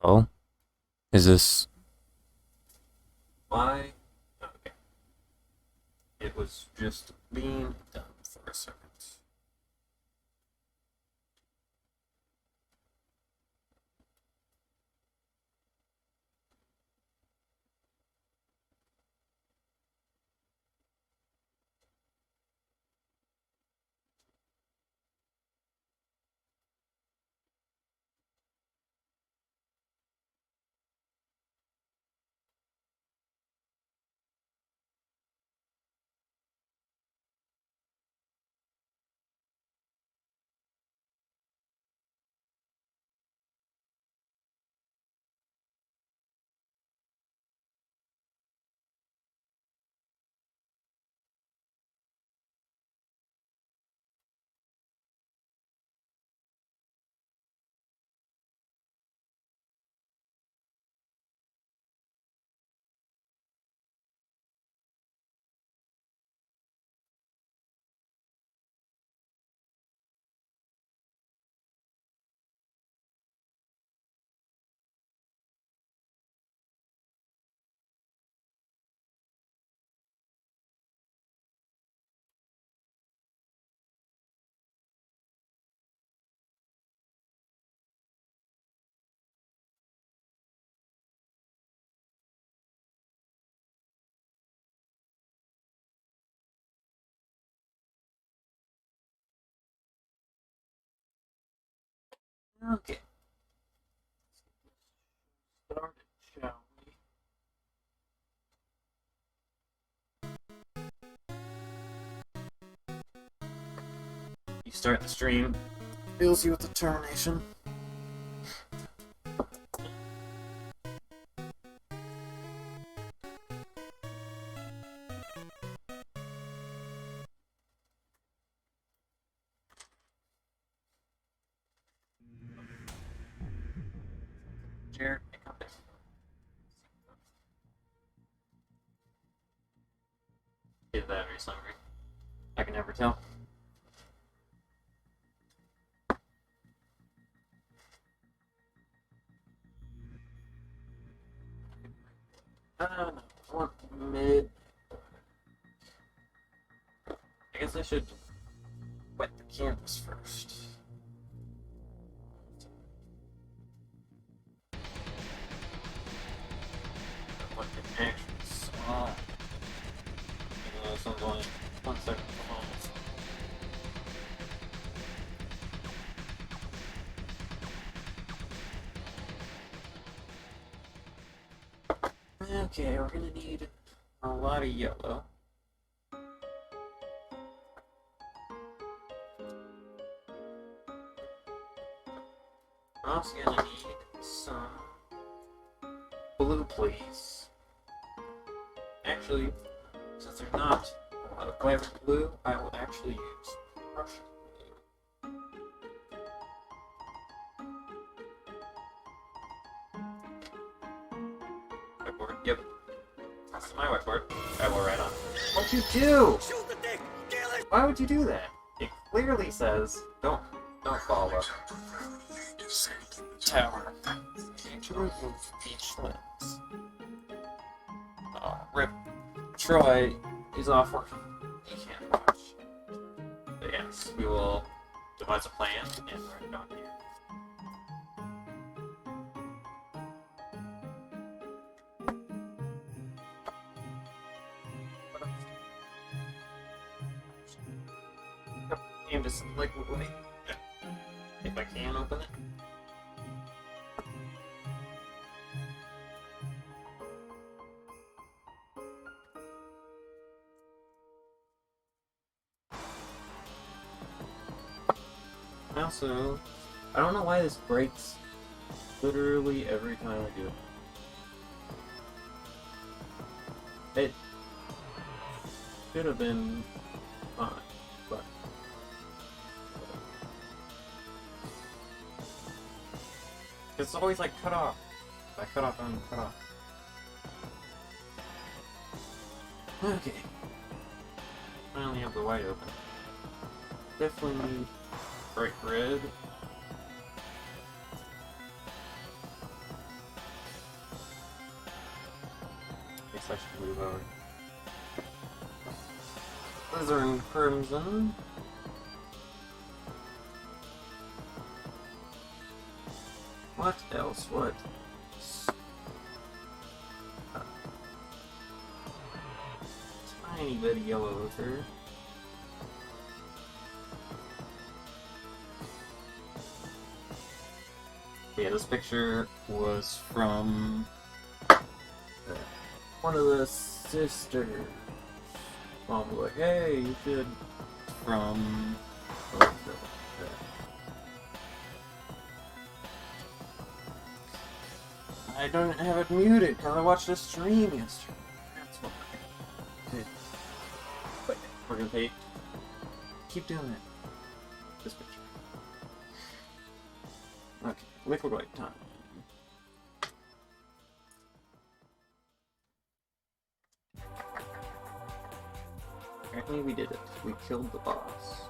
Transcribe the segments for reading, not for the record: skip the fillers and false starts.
Oh, is this? Why? Okay. It was just being done for a second. Okay. Started, shall we? You start the stream. Fills you with determination. Jared, pick up this. Either that or he's hungry. I can never tell. I want mid. I guess I should wet the canvas first. What can actually saw. Even though this one's only 1 second from home. Okay, we're gonna need a lot of yellow. I'm also gonna need some blue, please. Actually, since they're not vibrant blue, I will actually use Russian blue. Whiteboard, yep. That's my whiteboard. I will write on. What'd you do? Shoot the thing! Kill it! Why would you do that? It clearly says, don't follow. Tower. Need to remove each lens. Rip. Troy is off work. He can't watch. But yes, we will devise a plan and write it down here. And just like wait. If I can open it. Also, I don't know why this breaks literally every time I do it. It should have been fine, but it's always like cut off. If I cut off, I'm cut off. Okay. Finally have the white open. Definitely need bright red. should move over. Blizzard Crimson. What else? What? Tiny bit of yellow over. Yeah, this picture was from one of the sisters. Mom was like, hey, you should. From. I don't have it muted because I watched a stream yesterday. That's what I did. But we're gonna pay. Keep doing it. This picture. Okay, liquid white time. Apparently we did it. We killed the boss.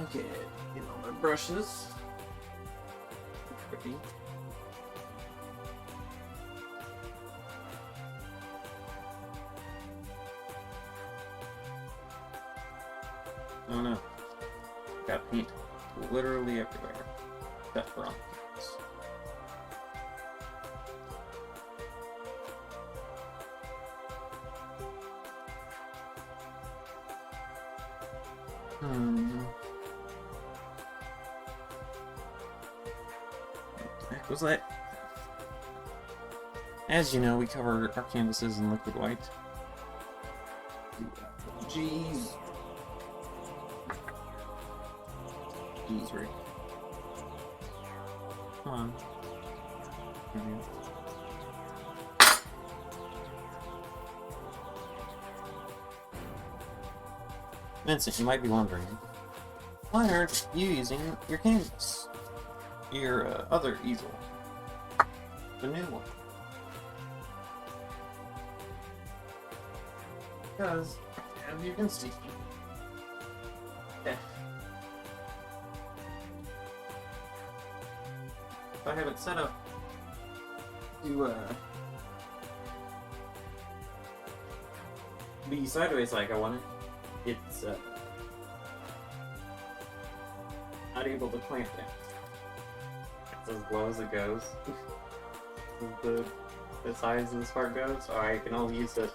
Okay, get all my brushes. Pretty. Oh no. Got paint literally everywhere. Except for on the canvas. What the heck was that? As you know, we cover our canvases in liquid white. Jeez. Jeez, Rick. Come on. Vincent, you might be wondering, why aren't you using your canvas? Your other easel. The new one. Because, as you can see, if I have it set up to be sideways like I want it, it's not able to clamp down. It's as low as it goes. the size this part goes, so I can only use it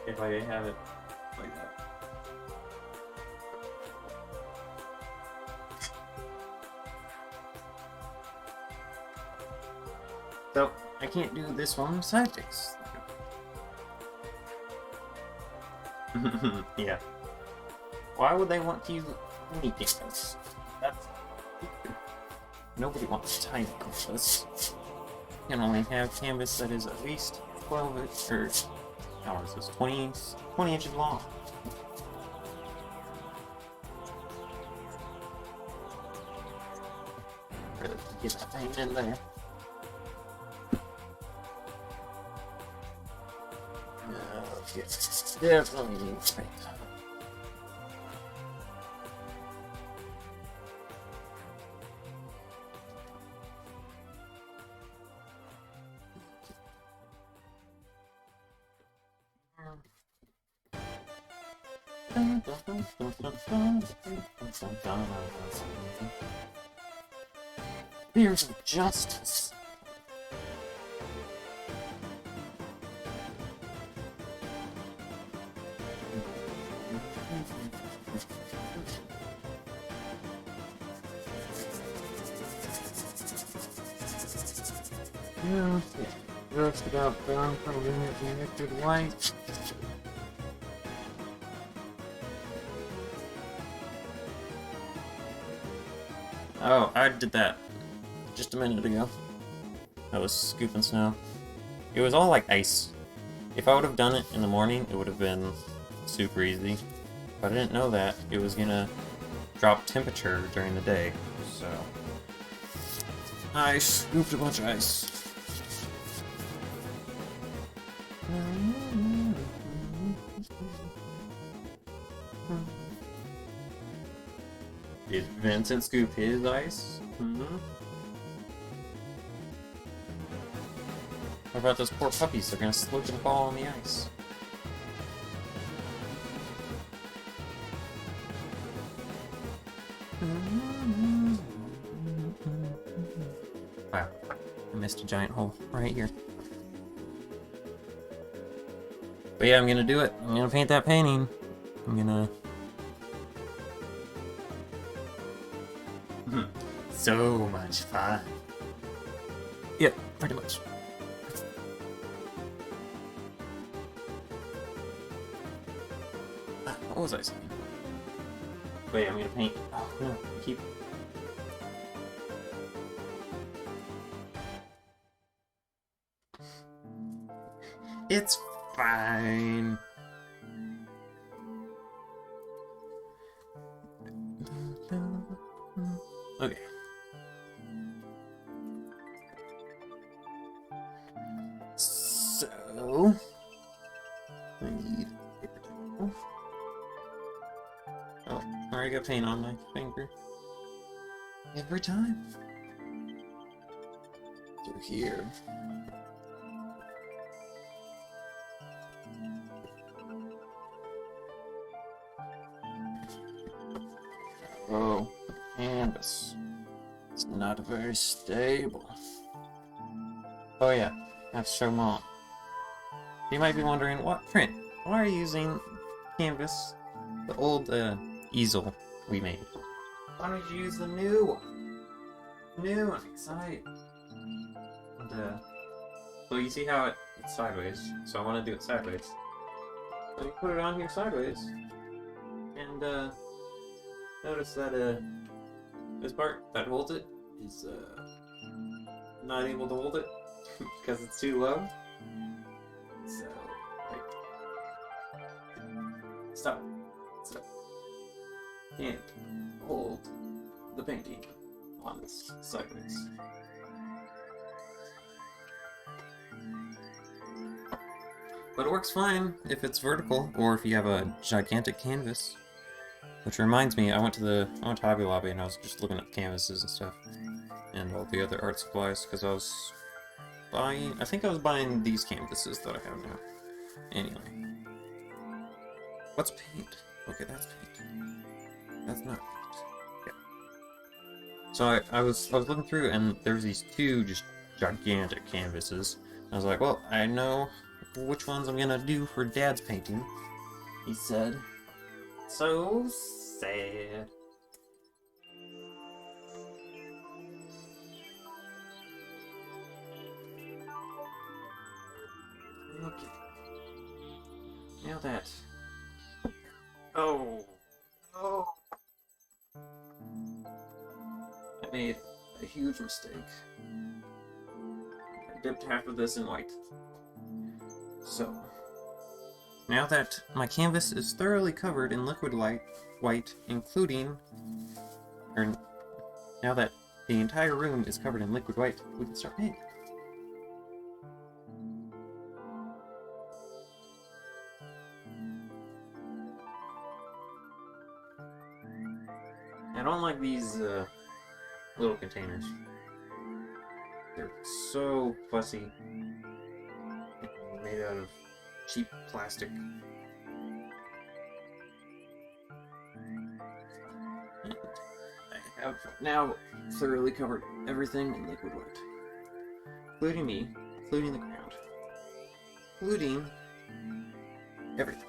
if I have it like that. So, I can't do this one sideways. Yeah. Why would they want to use tiny canvas? That's... Nobody wants tiny canvas. You can only have canvas that is at least 12 or how is this? 20 inches long. Really get that thing in there. Okay. Definitely need paint. Fears of justice. Yeah, just about done for liquid white. Oh, I did that just a minute ago. I was scooping snow. It was all like ice. If I would have done it in the morning, it would have been super easy. But I didn't know that it was gonna drop temperature during the day, so I scooped a bunch of ice. Did Vincent scoop his ice? What about those poor puppies? They're gonna slip and fall on the ice. Wow, I missed a giant hole right here. But yeah, I'm gonna do it. I'm gonna paint that painting. I'm gonna... So much fun. Yep, pretty much. What was I saying? Wait, I'm gonna paint. Oh no, keep. It's fine. Okay. So I need paper towel. Oh, I already got paint on my finger. Every time. Through here. Oh, canvas. It's not very stable. Oh yeah, I have to show Mom. You might be wondering, what print? Why are you using canvas? The old easel we made. Why don't you use the new one? New and exciting. And so you see how it's sideways. So I want to do it sideways. So you put it on here sideways, and notice that this part that holds it is not able to hold it because it's too low. So stop. Can't hold the painting on this sideways. But it works fine if it's vertical or if you have a gigantic canvas. Which reminds me, I went to Hobby Lobby and I was just looking at canvases and stuff, and all the other art supplies because I was buying. I think I was buying these canvases that I have now. Anyway, what's paint? Okay, that's paint. That's not paint. Yeah. So I was looking through and there's these two just gigantic canvases. I was like, well, I know which ones I'm gonna do for Dad's painting. He said. So sad. Okay. Now that. Oh. Oh. I made a huge mistake. I dipped half of this in white. So. Now that my canvas is thoroughly covered in liquid white, including, or now that the entire room is covered in liquid white, we can start painting. I don't like these little containers. They're so fussy, made out of cheap plastic. And I have now thoroughly covered everything in liquid white. Including me, including the ground, including everything.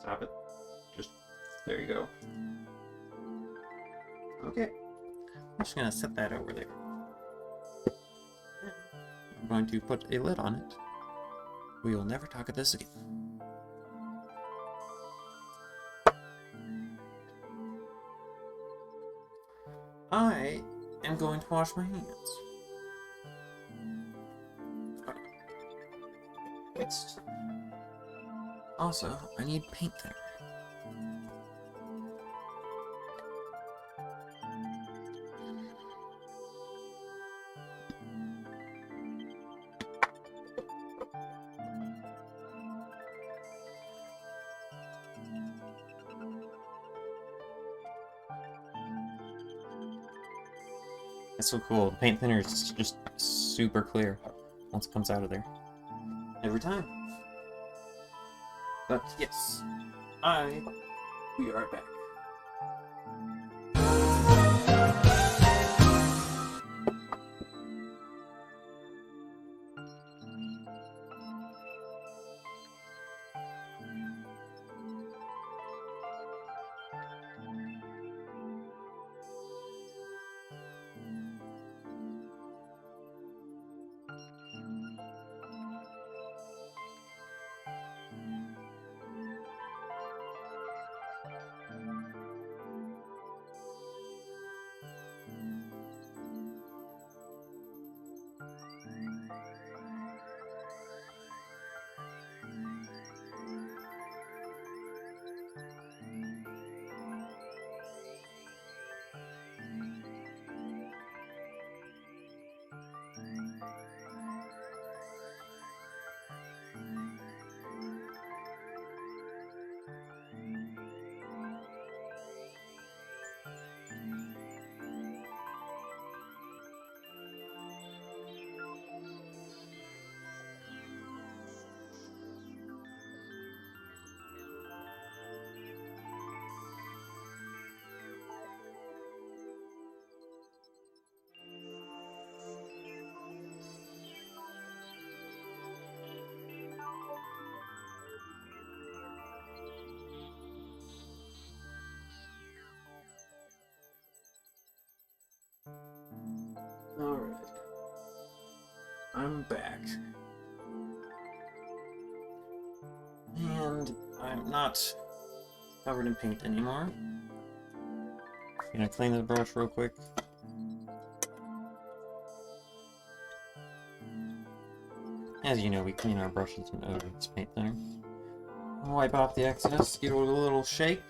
Stop it. Just, there you go. Okay. I'm just gonna set that over there. I'm going to put a lid on it. We will never talk of this again. I I'm going to wash my hands. Next. Also, I need paint thinner. It's so cool. The paint thinner is just super clear once it comes out of there. Every time. But yes, we are back. Alright. I'm back. And I'm not covered in paint anymore. Gonna clean the brush real quick. As you know, we clean our brushes and odorless paint thinner. Wipe off the excess, give it a little shake.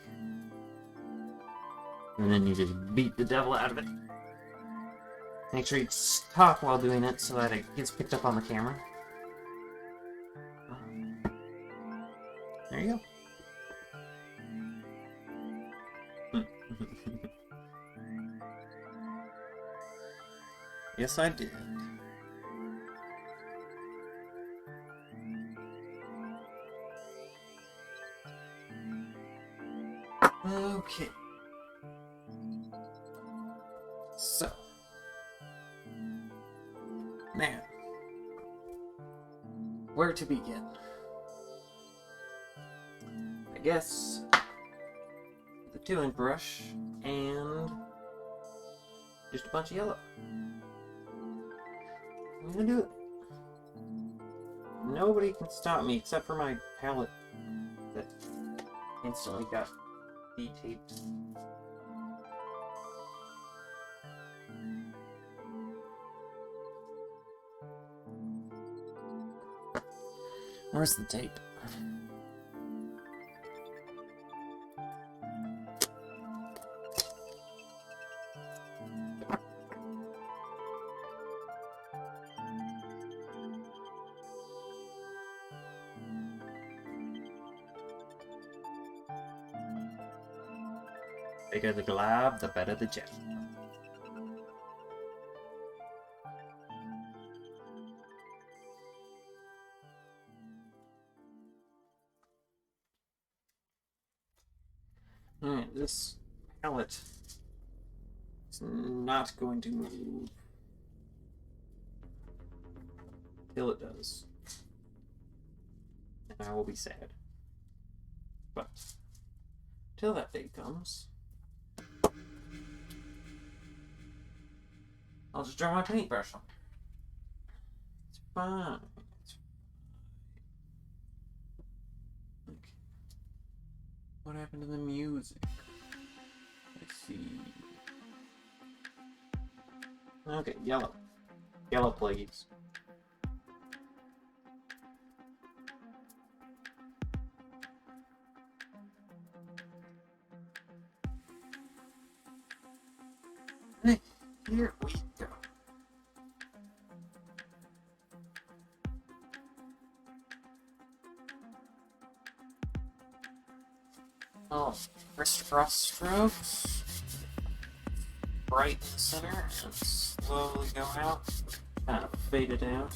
And then you just beat the devil out of it. Make sure you talk while doing it so that it gets picked up on the camera. There you go. Yes, I did. Okay. So. Man. Where to begin? I guess the 2-inch brush and just a bunch of yellow. I'm gonna do it. Nobody can stop me except for my palette that instantly got de-taped. Where's the tape? The bigger the glob, the better the jet. Alright, this palette is not going to move till it does. And I will be sad. But till that day comes, I'll just draw my paintbrush on. It's fine. It's fine. Okay. What happened to the music? Let's see. Okay, yellow. Yellow, please. Here we go. Oh, first cross strokes. Right in the center and slowly go out. Kind of fade it out.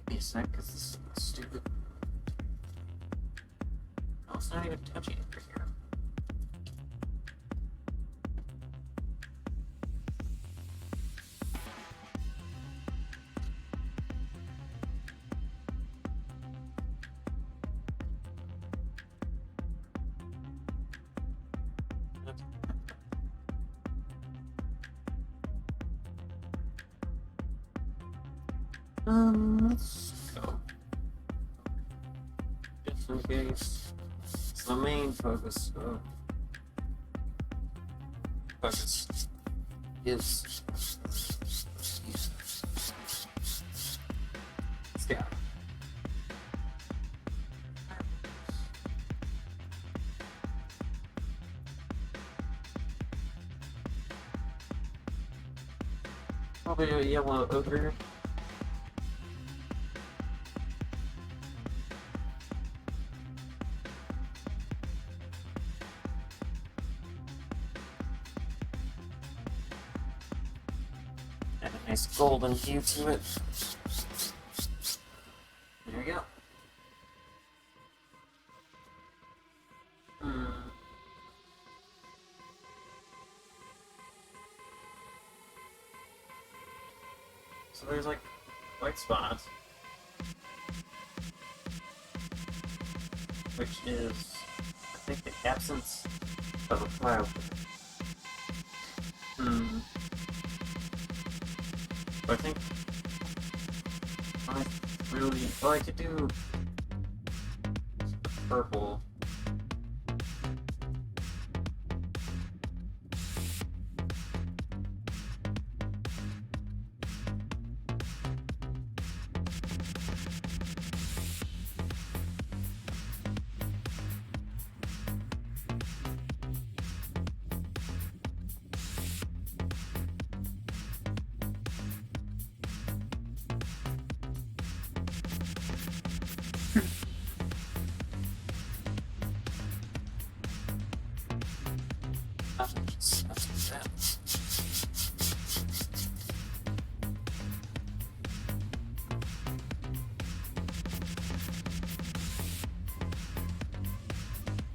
Give me a sec, because this is stupid. Oh, it's not even touching it right here. Let's go. Just in case. It's the main focus. Focus is scout. Probably a yellow ogre. And a nice golden hue to it. There we go. So there's like white spots, which is, I think, the absence of a flower. But I think I really like to do purple.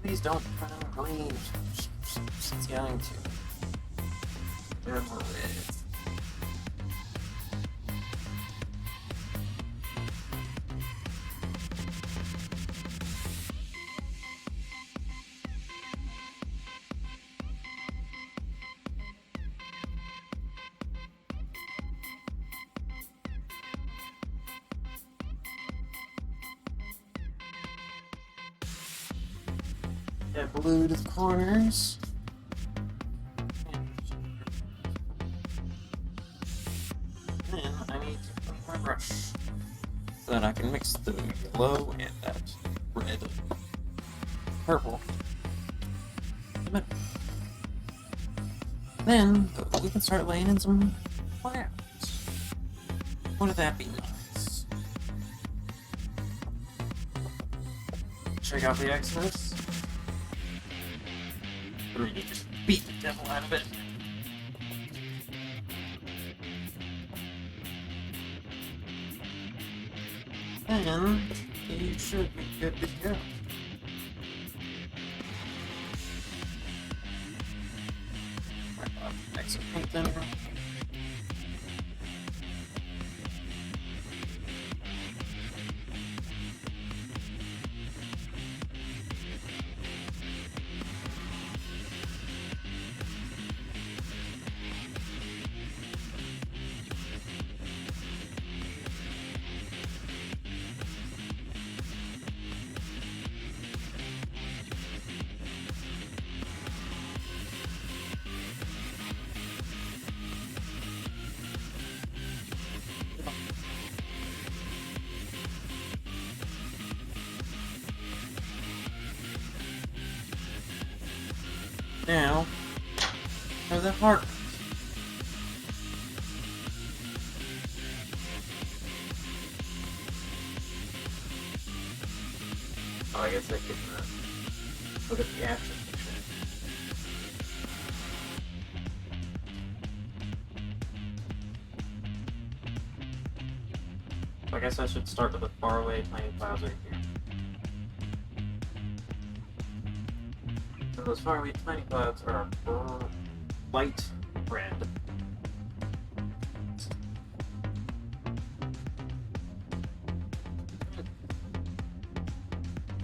Please don't run out of green. It's going to. There more red. Add blue to the corners. Then I need to clean my brush so that I can mix the yellow and that red, purple. Then we can start laying in some clouds. Wouldn't that be nice? Check out the Exodus. Really just beat the devil out of it. And you should be good to go. Next paint then. Now, for the heart. Oh, I guess I could look at the action picture. I guess I should start with the faraway tiny clouds right here. So those faraway tiny clouds are light red.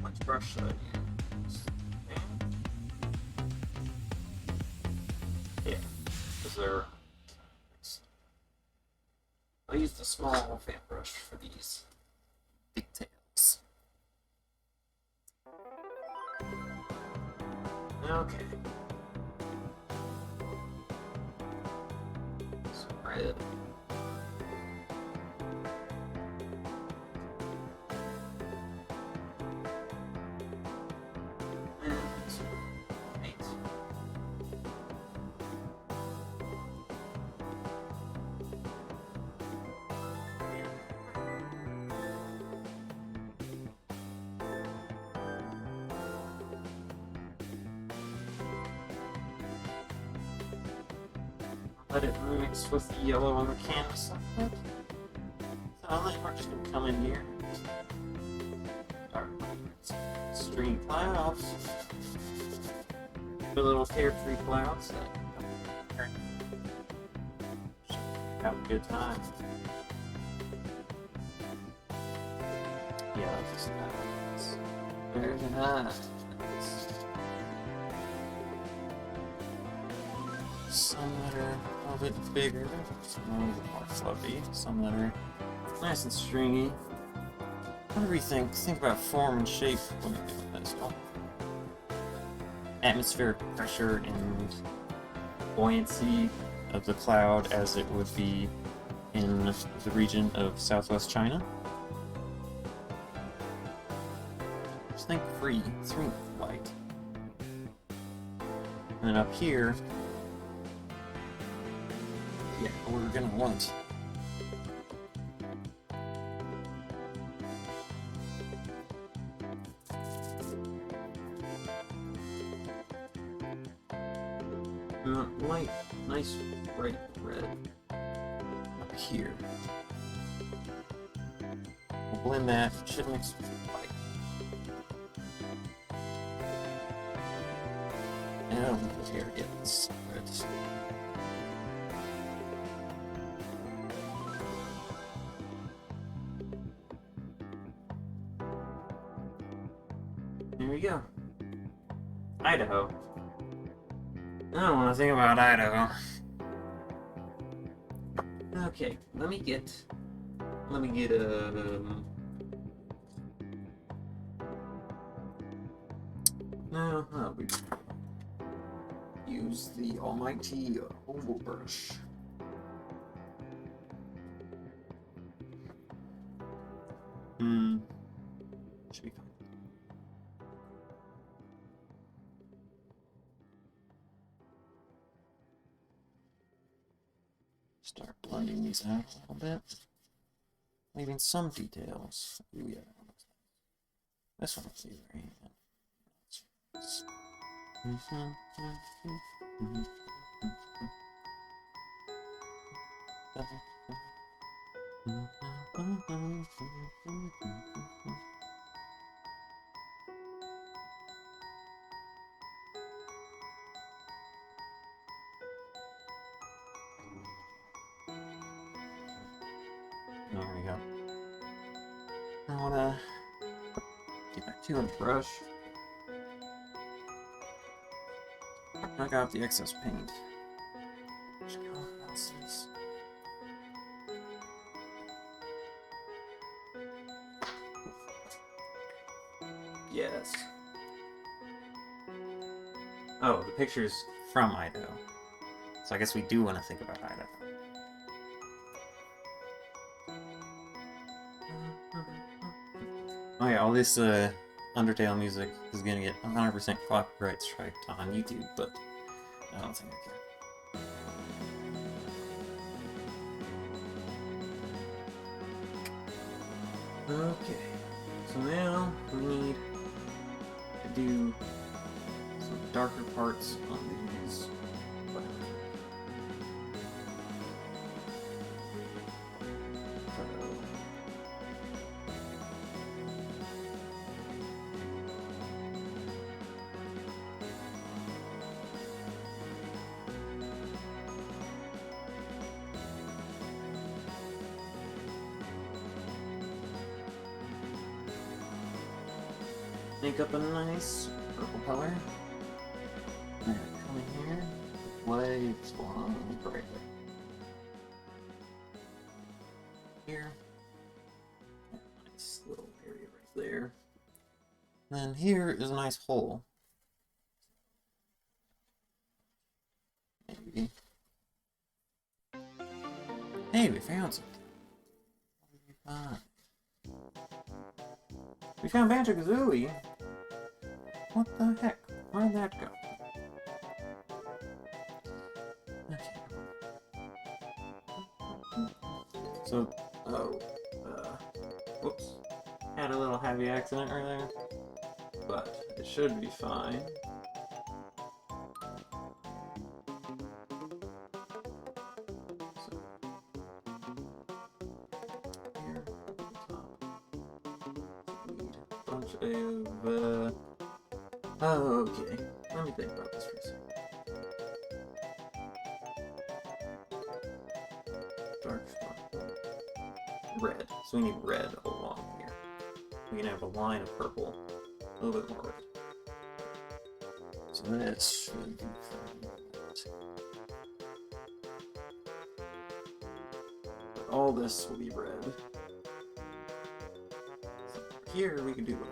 Which brush should I use? Yeah, because they're. I'll use the small fan brush for these details. Okay. Red. And 8. Let it mix with the yellow on the canvas like that. So I'll let Mark's gonna come in here. Dark string clouds. The little carefree clouds that have a good time. Yeah, just nice. Very nice. Some that are a little bit bigger, some a little bit more fluffy, some that are nice and stringy. Whatever you think about form and shape when you're doing this. Well, atmospheric pressure and buoyancy of the cloud as it would be in the region of southwest China. Just think free, think light. And then up here, yeah, we're gonna want light, nice bright red up here. We'll blend that, should mix with white. And I'll leave it here to get this red. There we go. Idaho. I don't want to think about Idaho. Okay, let me get no, we use the almighty oval brush. Should be fine. Start blending these out a little bit, leaving some details. Ooh, yeah. This one will be very There we go. I wanna get back to the brush. Knock out the excess paint. Yes. Oh, the picture's from Idaho. So I guess we do want to think about Idaho. Oh yeah, all this Undertale music is gonna get 100% copyright strike on YouTube, but I don't think I can. Okay, so now we need to do some darker parts on these. Make up a nice purple color. And come in here, legs one right there. Here. Nice little area right there. And then here is a nice hole. Maybe. Hey, we found something. What did we find? We found Banjo-Kazooie. What the heck? Where'd that go? Okay. So, whoops. Had a little heavy accident earlier, but it should be fine. So, here at the top, we need a bunch of, oh, okay. Let me think about this for a second. Dark spot. Red. So we need red along here. We can have a line of purple. A little bit more red. So this should be fine. But all this will be red. So here we can do red.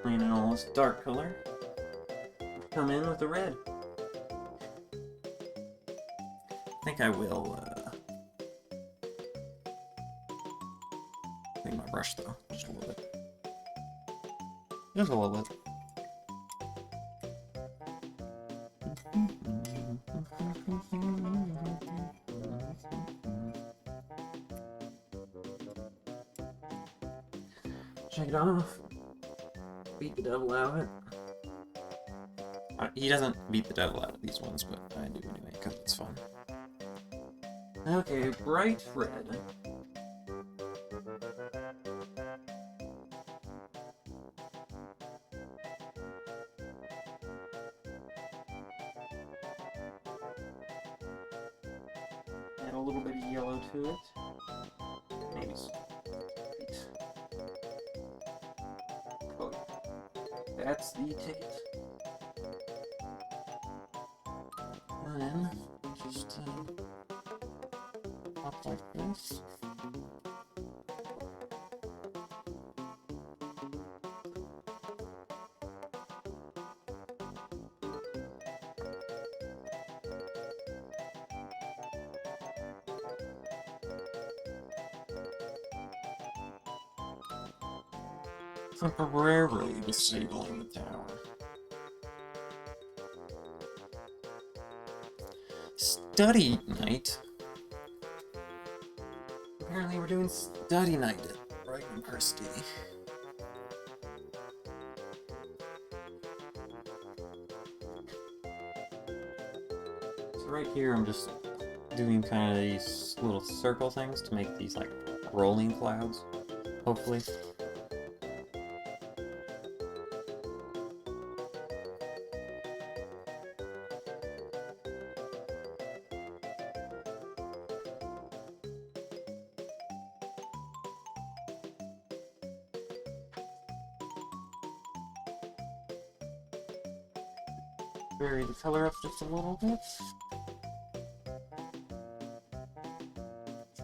Clean in all this dark color. Come in with the red. I think I will, clean my brush though, just a little bit. Just a little bit. Shake it off. Beat the devil out of it. He doesn't beat the devil out of these ones, but I do anyway, because it's fun. Okay, bright red. Add a little bit of yellow to it. Maybe that's the ticket. And then just pop like this. Temporarily disabling the tower. Study night? Apparently we're doing study night at Bright University. So right here I'm just doing kind of these little circle things to make these like rolling clouds, hopefully. Vary the color up just a little bit.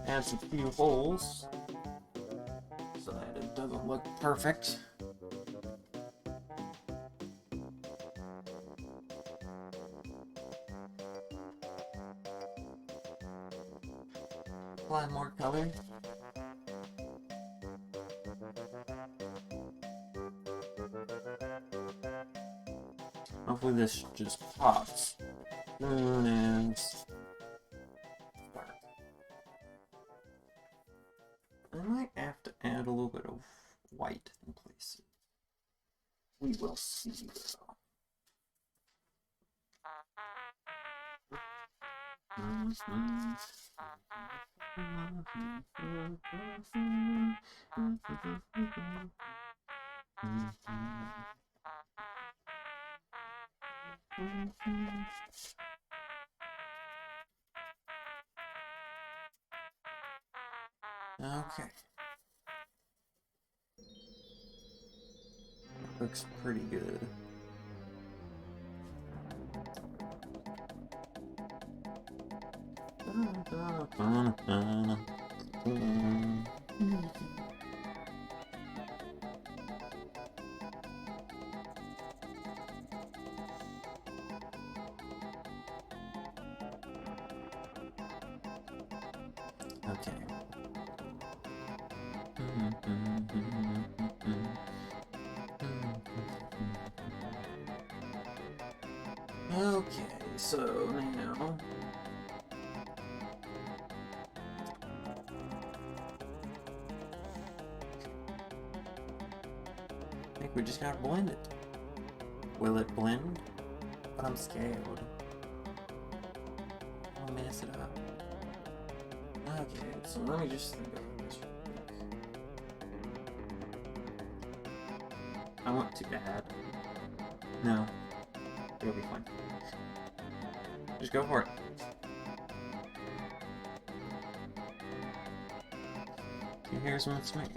Add some few holes so that it doesn't look perfect. apply more color. Hopefully this just pops. Soon as dark. I might have to add a little bit of white in places. We will see though. Okay. Looks pretty good. Okay. Okay, so now I think we just gotta blend it. Will it blend? But I'm scared. I'll mess it up. Okay, so let me just think about this real quick. I want to add. No. It'll be fine. Just go for it. See, here's what's made.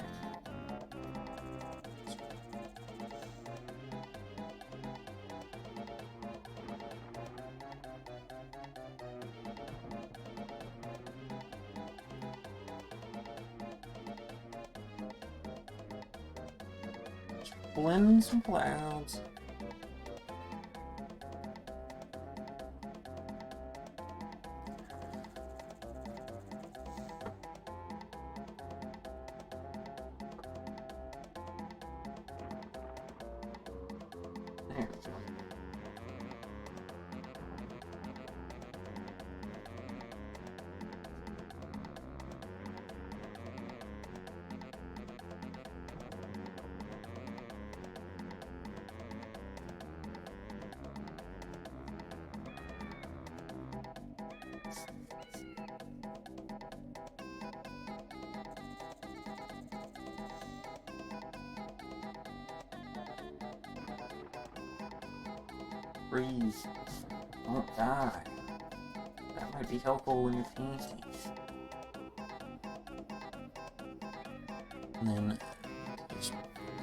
Blend some clouds. There we go. Breathe. Don't die. That might be helpful when you're painting. And then just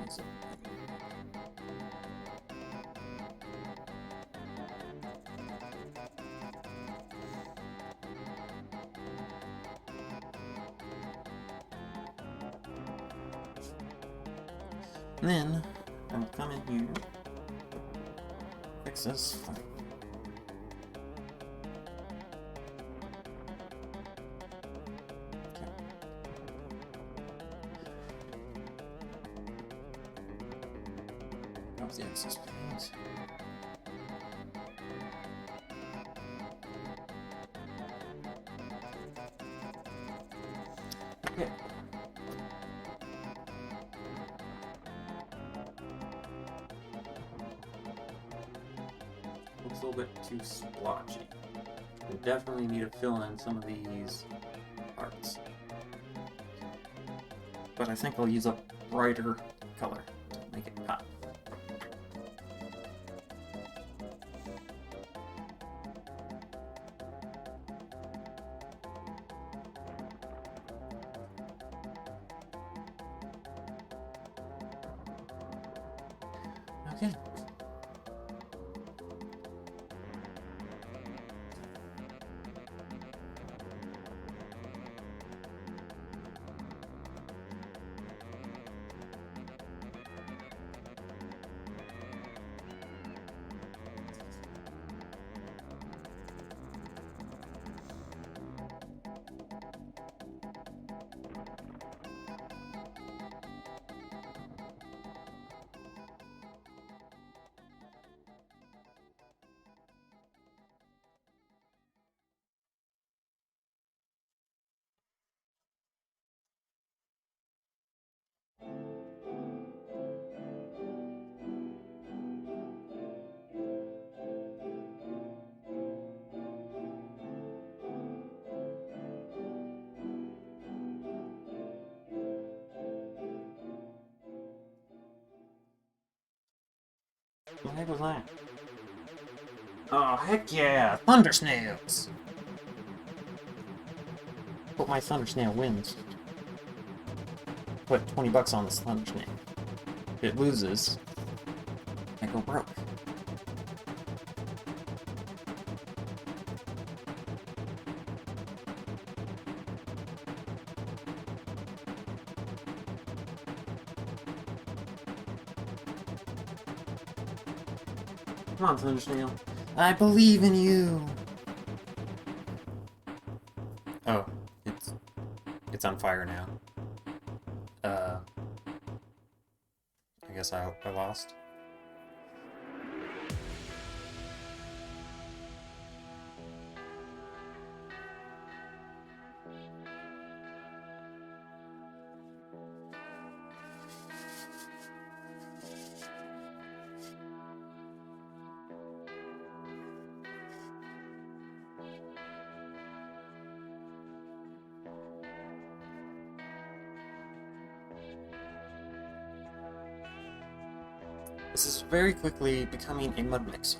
use it. And then I'll come in here. Fix this. Okay. That was the excess paint. Okay. Looks a little bit too splotchy. We definitely need to fill in some of these parts. But I think I'll use a brighter color to make it pop. Okay. What the heck was that? Oh, heck yeah! Thunder snails! Hope my thunder snail wins. Put 20 bucks on this thunder snail. If it loses, I go broke. Come on, thunder snail. I believe in you! Oh, it's on fire now. I guess I lost. This is very quickly becoming a mud mixer.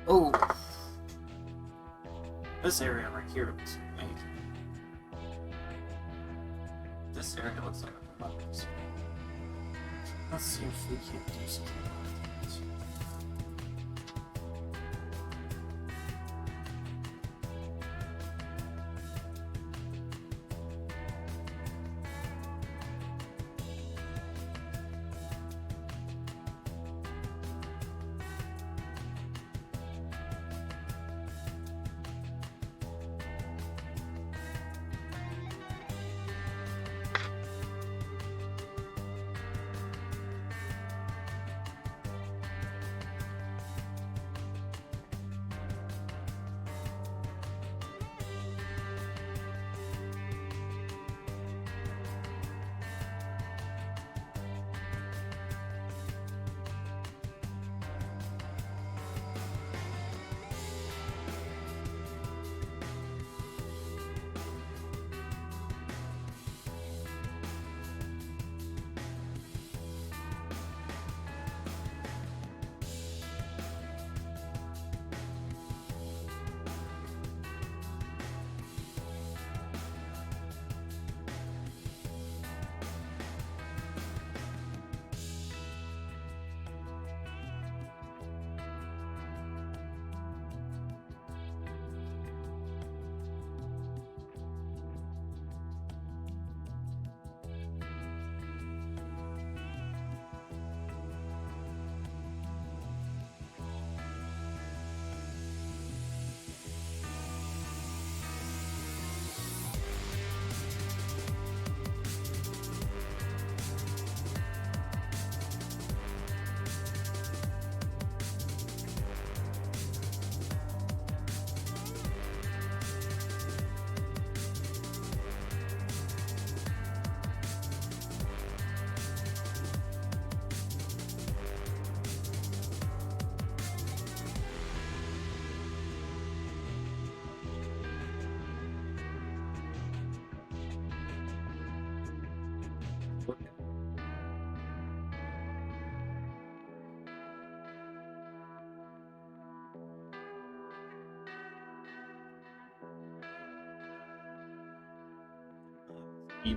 Oh! This area right here looks amazing. This area looks like a mud mixer. Let's see if we can't do something about this.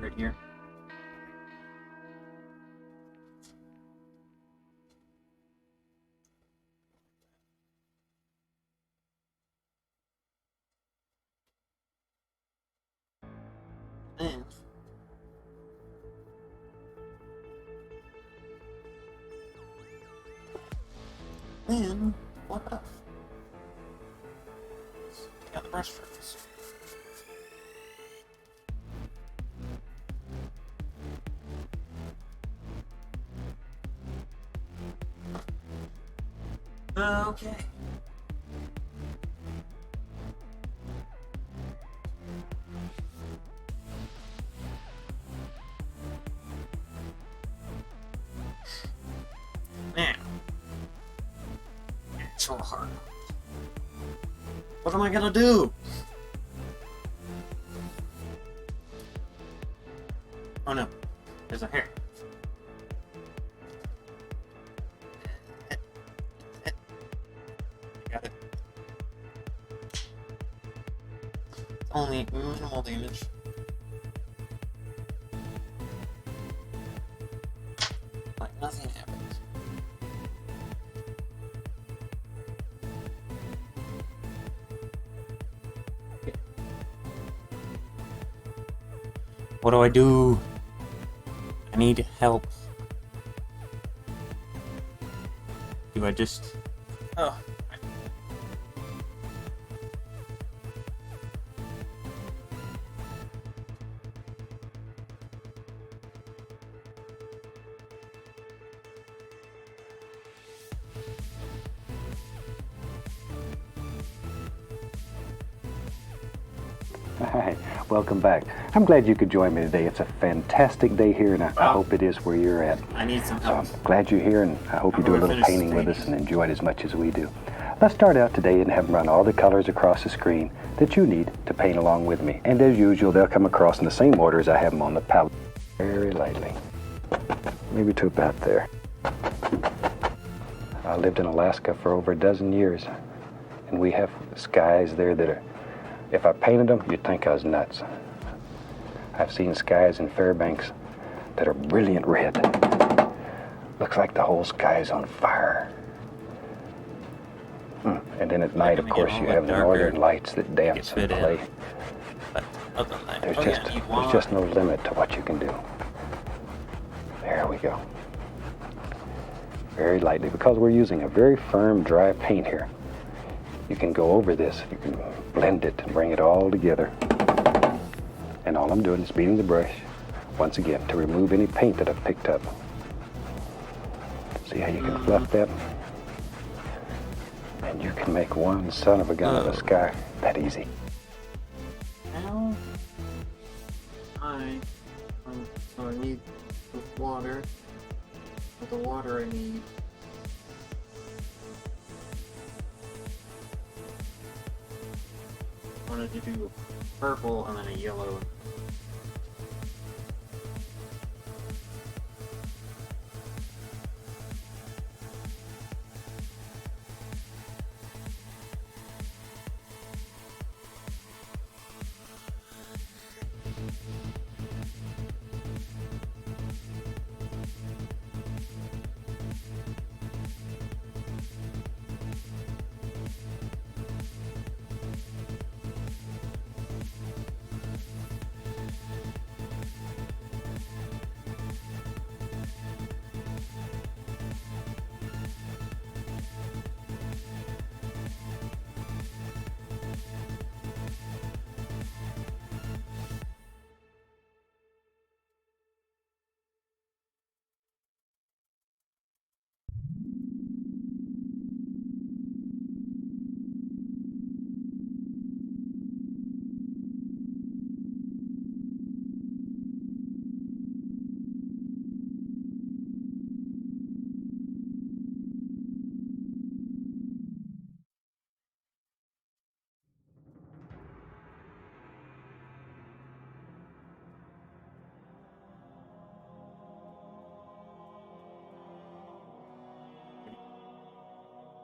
Right here. Then what up? Got the brush strokes. Okay. Man. It's so hard. What am I gonna do? Oh no, there's a hair. Got it. It's only minimal damage. Like nothing happens. Okay. What do I do? I need help. Do I just... Oh. Hi, welcome back. I'm glad you could join me today. It's a fantastic day here, and I hope it is where you're at. I need some So help. I'm glad you're here, and I hope you do a little painting with us and enjoy it as much as we do. Let's start out today and have them run all the colors across the screen that you need to paint along with me. And as usual, they'll come across in the same order as I have them on the palette. Very lightly. Maybe to about there. I lived in Alaska for over a dozen years, and we have skies there that are, if I painted them, you'd think I was nuts. I've seen skies in Fairbanks that are brilliant red. Looks like the whole sky is on fire. And then at night, of course, you have the northern lights that dance and play. But other than that, There's just no limit to what you can do. There we go. Very lightly, because we're using a very firm, dry paint here. You can go over this, you can blend it and bring it all together. And all I'm doing is beating the brush, once again, to remove any paint that I've picked up. See how you can fluff that? And you can make one son of a gun of a sky that easy. Now, so I need the water. With the water I need... I wanted to do purple and then a yellow.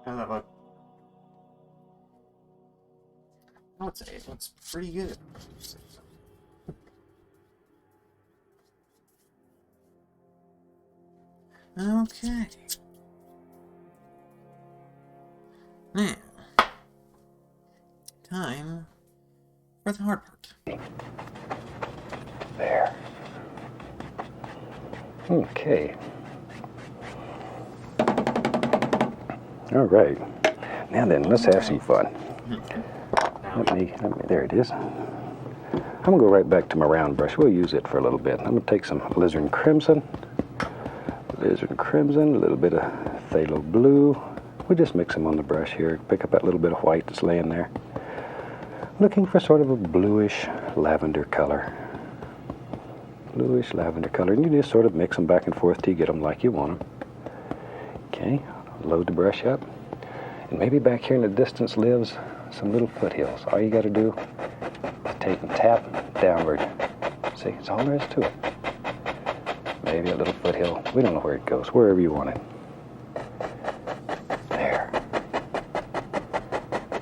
How's that look? I would say it looks pretty good. Okay. Now, time for the hard part. There. Okay. All right. Now then, let's have some fun. Let me, there it is. I'm gonna go right back to my round brush. We'll use it for a little bit. I'm gonna take some alizarin crimson, a little bit of phthalo blue. We'll just mix them on the brush here. Pick up that little bit of white that's laying there. Looking for sort of a bluish lavender color. Bluish lavender color. And you just sort of mix them back and forth till you get them like you want them. Okay, load the brush up. And maybe back here in the distance lives some little foothills. All you got to do is take and tap downward. See, it's all there is to it. Maybe a little foothill. We don't know where it goes. Wherever you want it. There.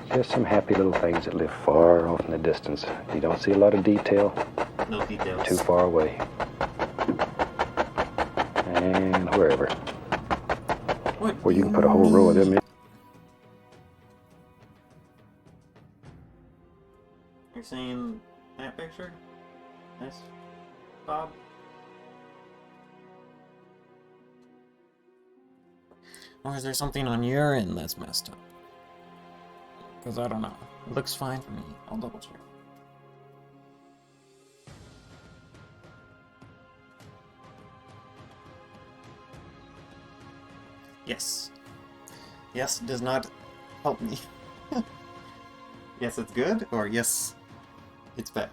Just some happy little things that live far off in the distance. You don't see a lot of detail. No details. Too far away. And wherever. What Where you can put a whole row of them in. You're seeing that picture? This, Bob? Or is there something on your end that's messed up? Because I don't know. It looks fine for me. I'll double check. Yes. Yes does not help me. Yes, it's good, or yes, it's bad.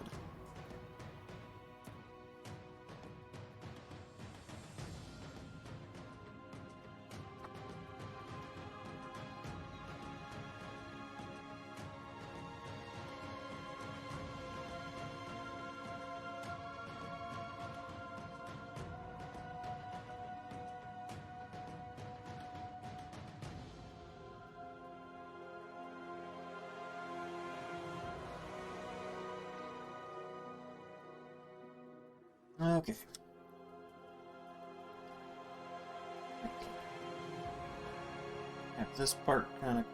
Okay. Have this part kind of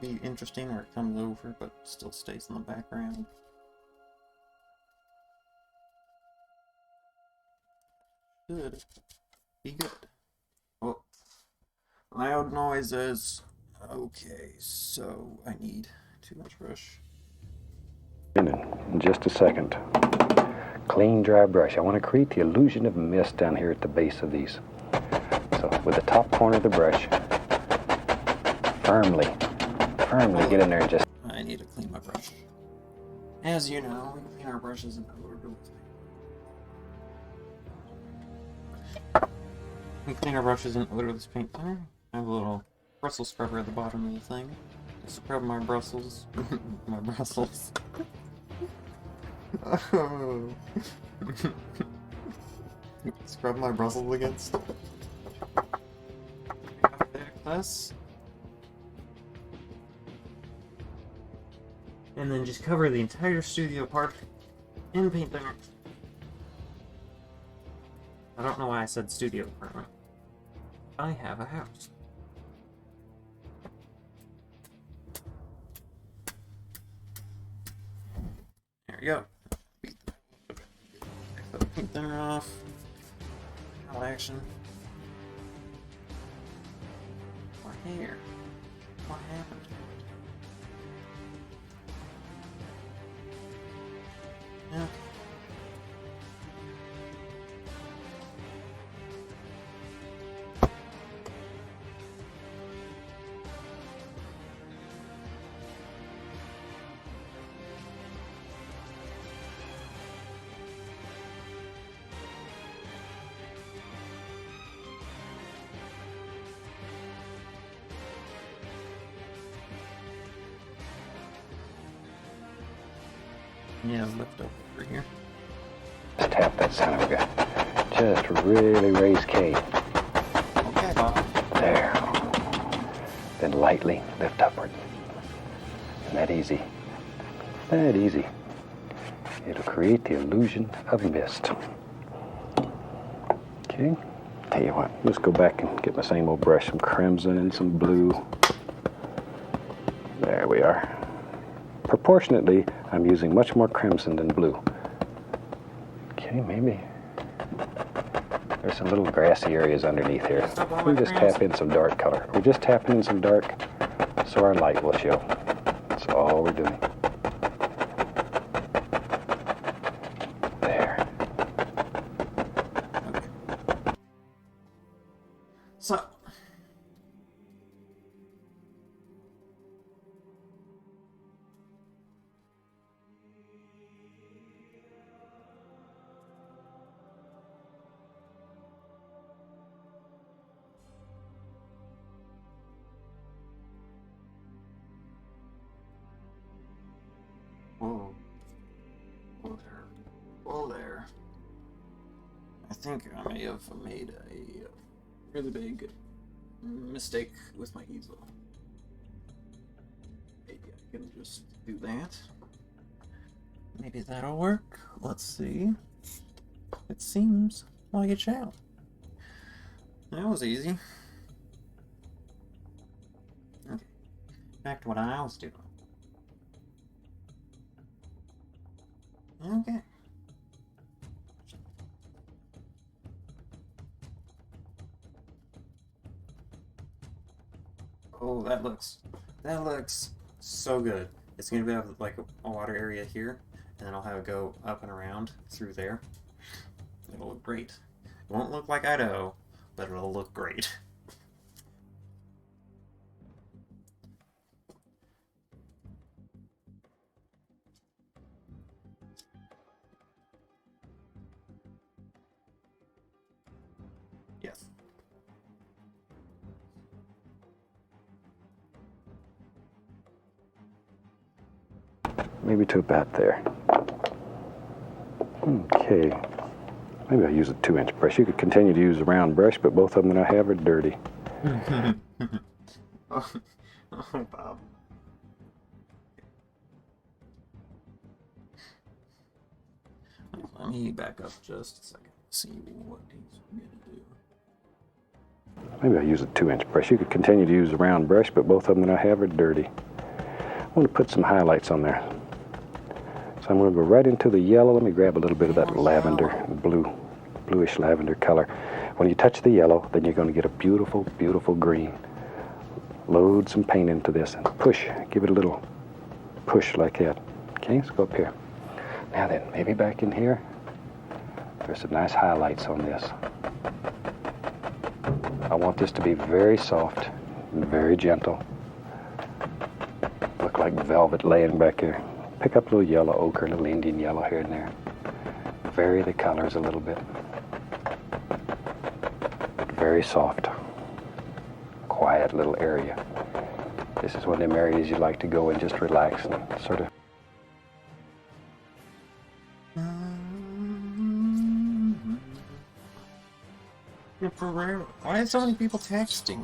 be interesting where it comes over but still stays in the background. Should be good. Oh, loud noises. Okay, so I need too much brush. In just a second. Clean, dry brush. I want to create the illusion of mist down here at the base of these. So with the top corner of the brush, firmly get in there and just... I need to clean my brush. As you know, we clean our brushes in order. We clean our brushes in odorless paint thinner. I have a little Brussels scrubber at the bottom of the thing. Scrub my Brussels. My Brussels. Oh. Scrub my Brussels against. This. And then just cover the entire studio part in paint thinner. I don't know why I said studio apartment. I have a house. There we go. Put the paint thinner off. Now action. My hair. What happened? Yeah. Yeah, lift up over here. Just tap that son of a gun. Just really raise K. Okay, Bob. There. Then lightly lift upward. And that easy. That easy. It'll create the illusion of mist. Okay. Tell you what, let's go back and get my same old brush, some crimson and some blue. There we are. Proportionately, I'm using much more crimson than blue. Okay, maybe. There's some little grassy areas underneath here. We just tap in some dark color. We're just tapping in some dark so our light will show. That's all we're doing. There. Okay. So. Whoa. Whoa there. Whoa there. I think I may have made a really big mistake with my easel. Maybe I can just do that. Maybe that'll work. Let's see. It seems like it shall. That was easy. Okay. Back to what I was doing. Okay. Oh, that looks so good. It's gonna have like a water area here, and then I'll have it go up and around through there. It'll look great. It won't look like Idaho, but it'll look great. Yes. Maybe to about there. Okay. Maybe I'll use a 2-inch brush. You could continue to use a round brush, but both of them that I have are dirty. Oh, Bob. Let me back up just a second. See what he's gonna do. Maybe I'll use a 2-inch brush. You could continue to use a round brush, but both of them that I have are dirty. I want to put some highlights on there. So I'm going to go right into the yellow. Let me grab a little bit of that lavender, bluish lavender color. When you touch the yellow, then you're going to get a beautiful, beautiful green. Load some paint into this and push. Give it a little push like that. Okay, let's go up here. Now then, maybe back in here, there's some nice highlights on this. I want this to be very soft and very gentle. Look like velvet laying back here. Pick up a little yellow ochre, a little Indian yellow here and there. Vary the colors a little bit. Very soft. Quiet little area. This is one of them areas you like to go and just relax and sort of. Why are so many people texting?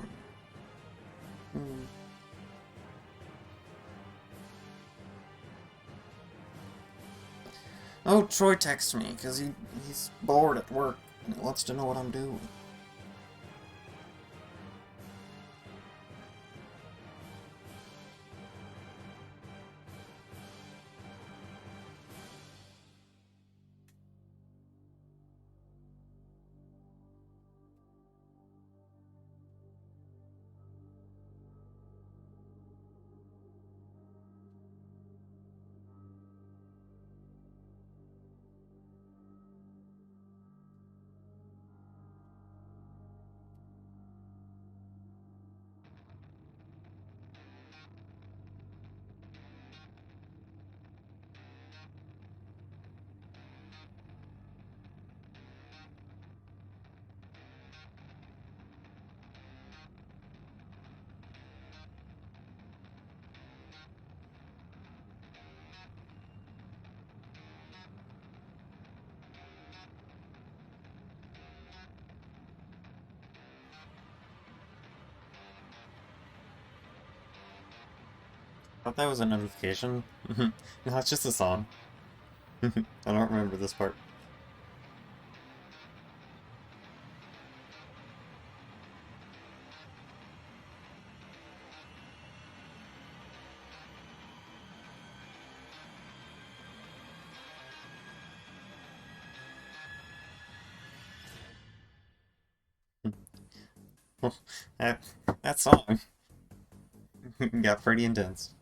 Oh, Troy texts me because he's bored at work and he wants to know what I'm doing. I thought that was a notification. No, it's just a song. I don't remember this part. that song got pretty intense.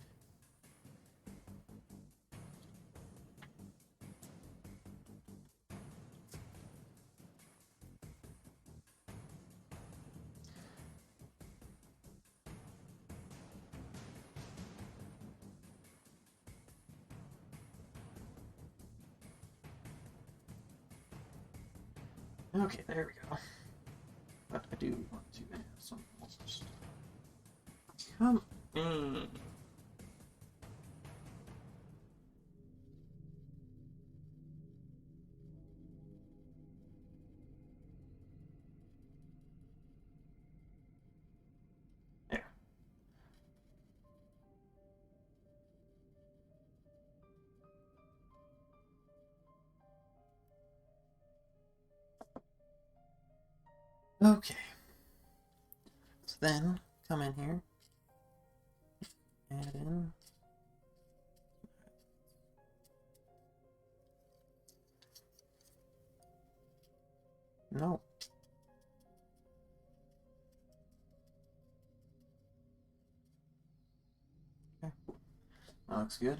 Okay, there we go. But I do want to have some else. Come on. Okay. So then, come in here. Add in. No. Okay. That looks good.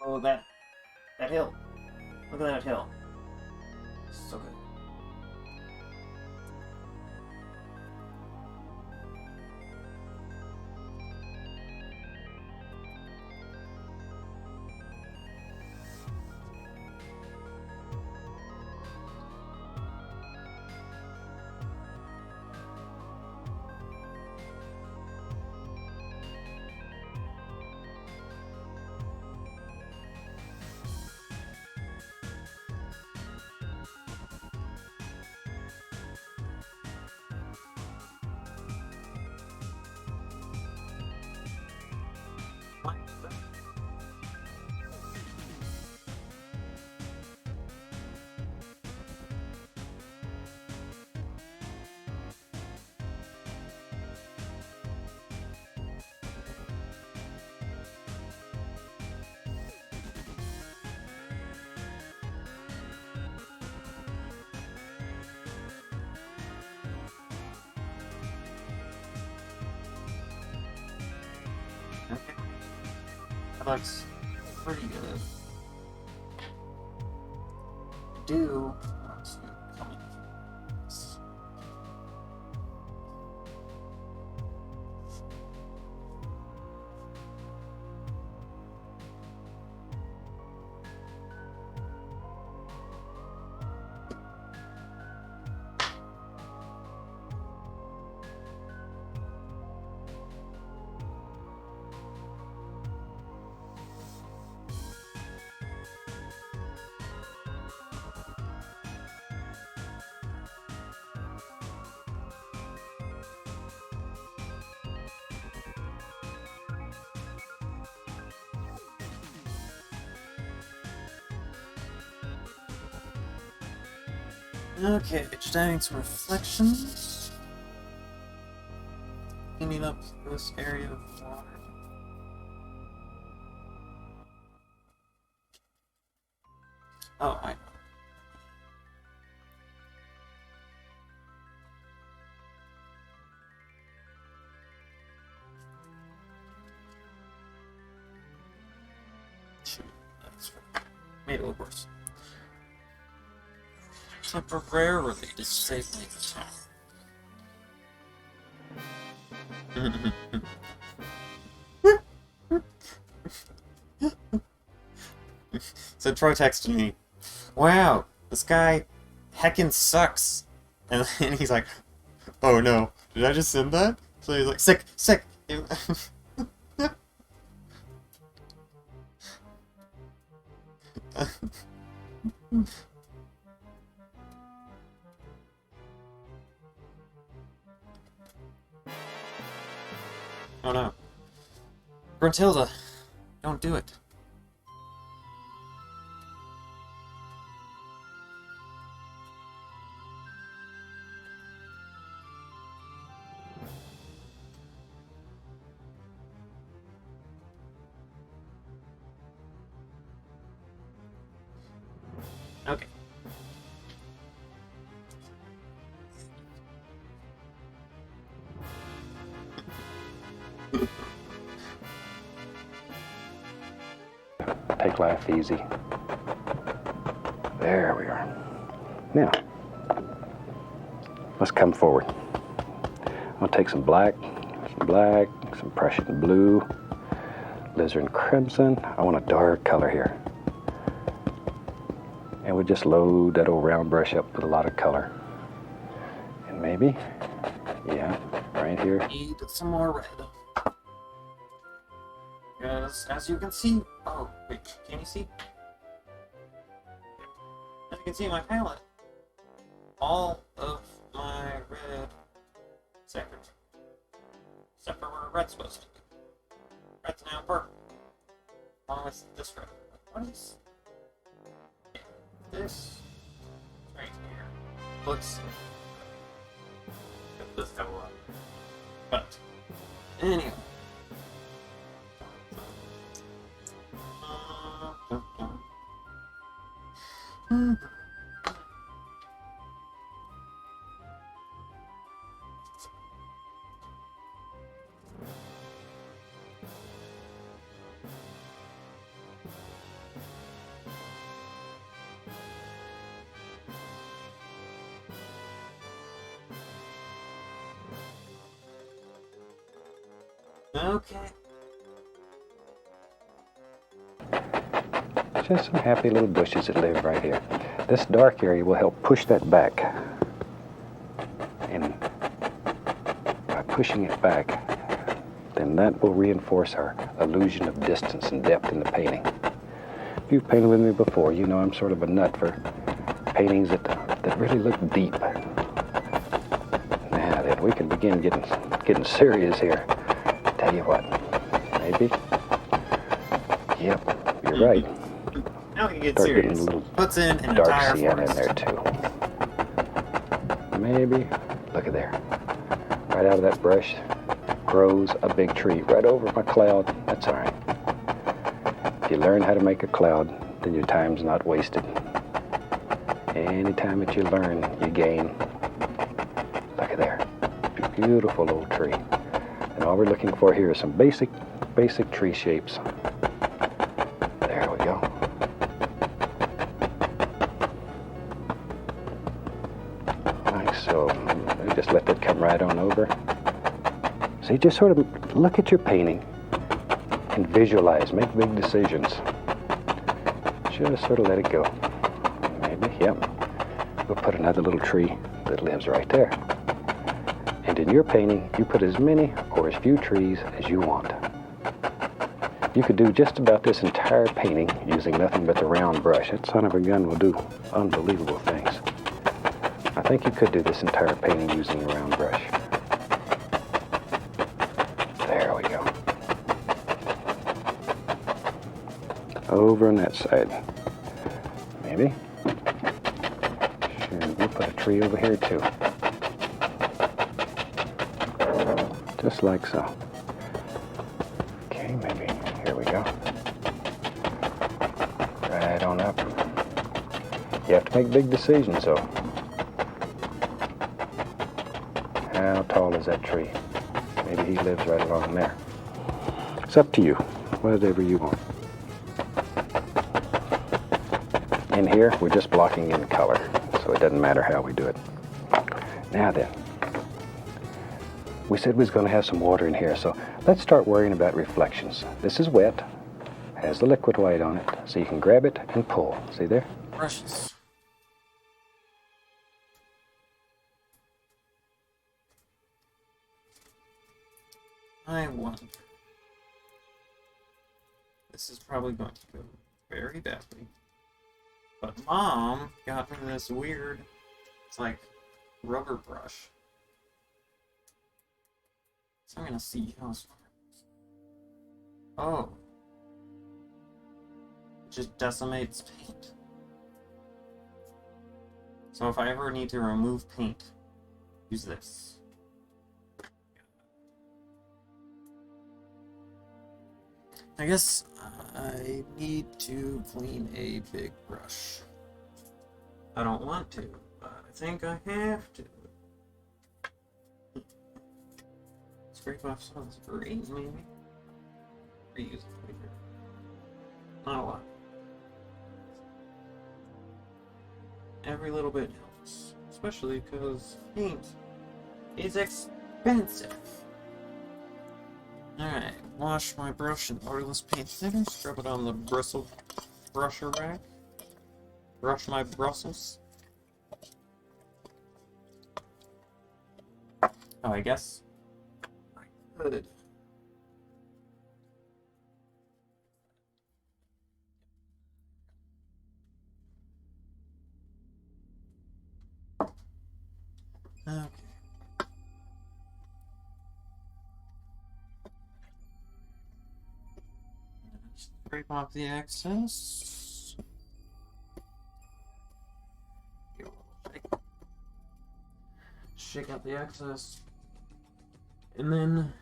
Oh, that hill. Look at that hill. So good. Okay. That looks pretty good. Let's see, come in. Okay, just adding some reflections. Cleaning up this area of water. Oh, I know. Shoot, that's made it look worse. Temporarily disabling the town. So Troy texted me, "Wow, this guy heckin' sucks," and then he's like, "Oh no, did I just send that?" So he's like, "Sick." Oh no. Gruntilda, don't do it. Okay. Take life easy. There we are. Now, let's come forward. I'm gonna take some black, some Prussian blue, alizarin crimson. I want a dark color here. And we just load that old round brush up with a lot of color. And maybe, yeah, right here. Need some more red. Because, as you can see... Oh, wait, can you see? As you can see in my palette, all of my red sectors, except for where red's supposed to be. Red's now purple. Along with this red. What is... This right here looks... Get this double up. But, anyway. Okay. Just some happy little bushes that live right here. This dark area will help push that back. And by pushing it back, then that will reinforce our illusion of distance and depth in the painting. If you've painted with me before, you know I'm sort of a nut for paintings that really look deep. Now then, we can begin getting serious here. Tell you what, maybe. Yep, you're right. Now we can get Start serious. getting a little Puts in an dark entire sienna in forest. there too. Maybe. Look at there. Right out of that brush grows a big tree right over my cloud. That's all right. If you learn how to make a cloud, then your time's not wasted. Anytime that you learn, you gain. Look at there. Beautiful little tree. And all we're looking for here is some basic tree shapes. There we go. Like so. We just let that come right on over. So you just sort of look at your painting and visualize, make big decisions. Just sort of let it go. Maybe, yep. We'll put another little tree that lives right there. And in your painting, you put as many or as few trees as you want. You could do just about this entire painting using nothing but the round brush. That son of a gun will do unbelievable things. I think you could do this entire painting using a round brush. There we go. Over on that side. Maybe. Sure, we'll put a tree over here too. Just like so. Okay, maybe. Here we go. Right on up. You have to make big decisions, though. How tall is that tree? Maybe he lives right along there. It's up to you. Whatever you want. In here, we're just blocking in color, so it doesn't matter how we do it. Now then. We said we was going to have some water in here, so let's start worrying about reflections. This is wet, has the liquid white on it, so you can grab it and pull. See there? Brushes. I wonder. This is probably going to go very badly. But Mom got me this weird, it's like rubber brush. So I'm gonna see how this works. Oh. It just decimates paint. So if I ever need to remove paint, use this. I guess I need to clean a big brush. I don't want to, but I think I have to. Scrape off some of this green, maybe. Reuse it later. Not a lot. Every little bit helps. Especially because paint is expensive. Alright, wash my brush in odorless paint thinner, scrub it on the bristle brusher rack. Brush my bristles. Oh, I guess I could. Okay. Scrape off the excess. Give it a little shake. Shake out the excess. And then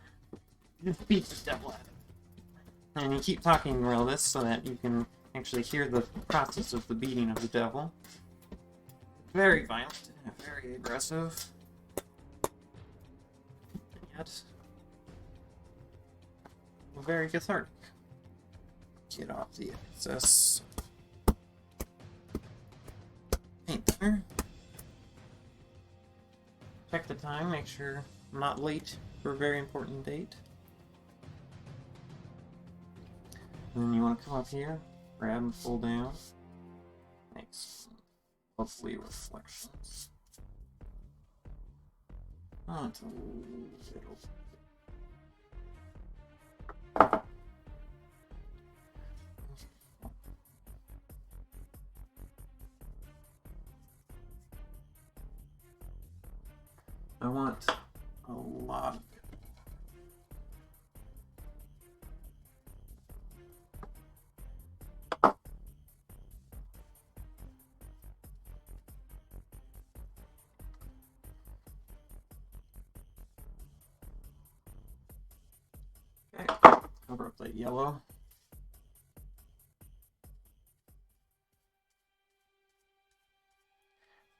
just beat the devil out of it. And you keep talking while this so that you can actually hear the process of the beating of the devil. Very violent, very aggressive. And yet, very cathartic. Get off the excess paint thinner. Check the time, make sure I'm not late for a very important date. And then you want to come up here, grab and pull down. Make some lovely reflections. Onto a little. I want a lot of it. Okay, cover up that yellow.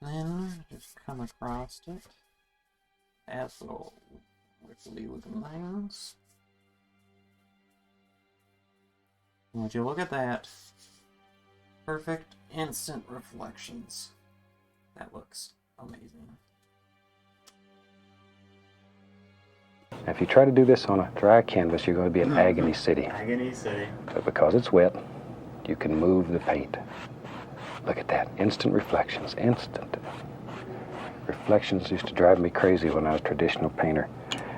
Then just come across it. Add little wiggly looking things. Would you look at that? Perfect instant reflections. That looks amazing. Now, if you try to do this on a dry canvas, you're going to be in Agony City. Agony City. But because it's wet, you can move the paint. Look at that. Instant reflections. Instant. Reflections used to drive me crazy when I was a traditional painter.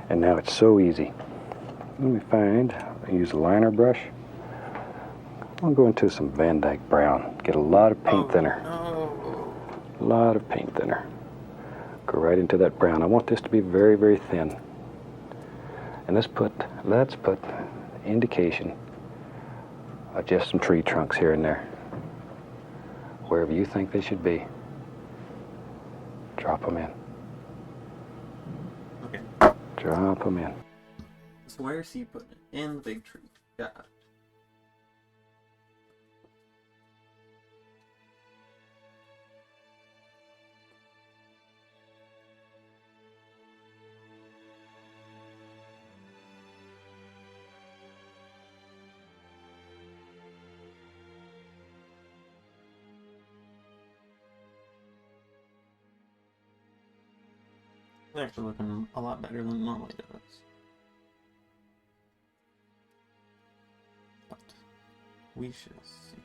And now it's so easy. Let me find, I use a liner brush. I'll go into some Van Dyke Brown. Get a lot of paint thinner. No. A lot of paint thinner. Go right into that brown. I want this to be very, very thin. And let's put indication of just some tree trunks here and there. Wherever you think they should be. Drop them in. Okay. Drop them in. So where's he putting it? In the big tree. Got it. It's actually looking a lot better than it normally does. But we shall see.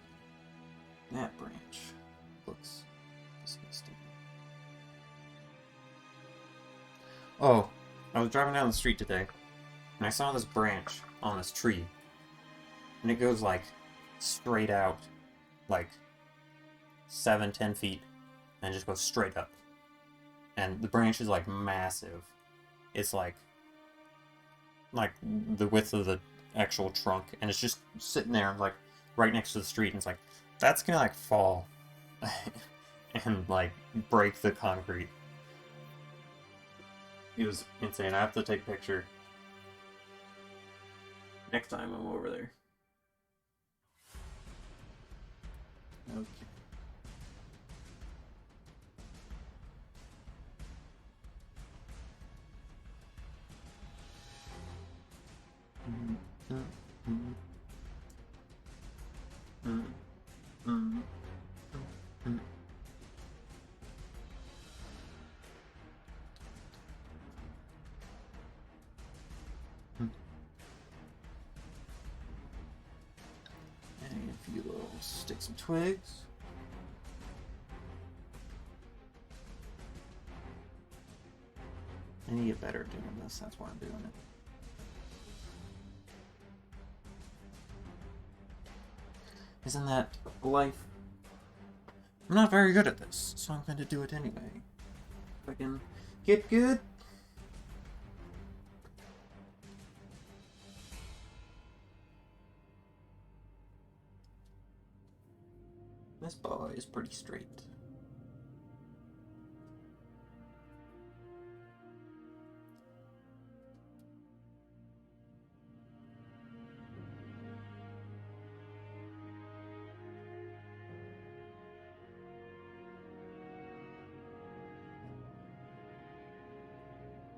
That branch looks disgusting. Oh, I was driving down the street today, and I saw this branch on this tree, and it goes like straight out, like 7-10 feet, and it just goes straight up. And the branch is like massive. It's like the width of the actual trunk, and it's just sitting there like right next to the street, and it's like that's gonna like fall and like break the concrete. It was insane. I have to take a picture next time I'm over there. Okay. few little sticks and twigs. I need to get better at doing this, that's why I'm doing it. Isn't that life? I'm not very good at this, so I'm going to do it anyway. If I can get good. This bow is pretty straight.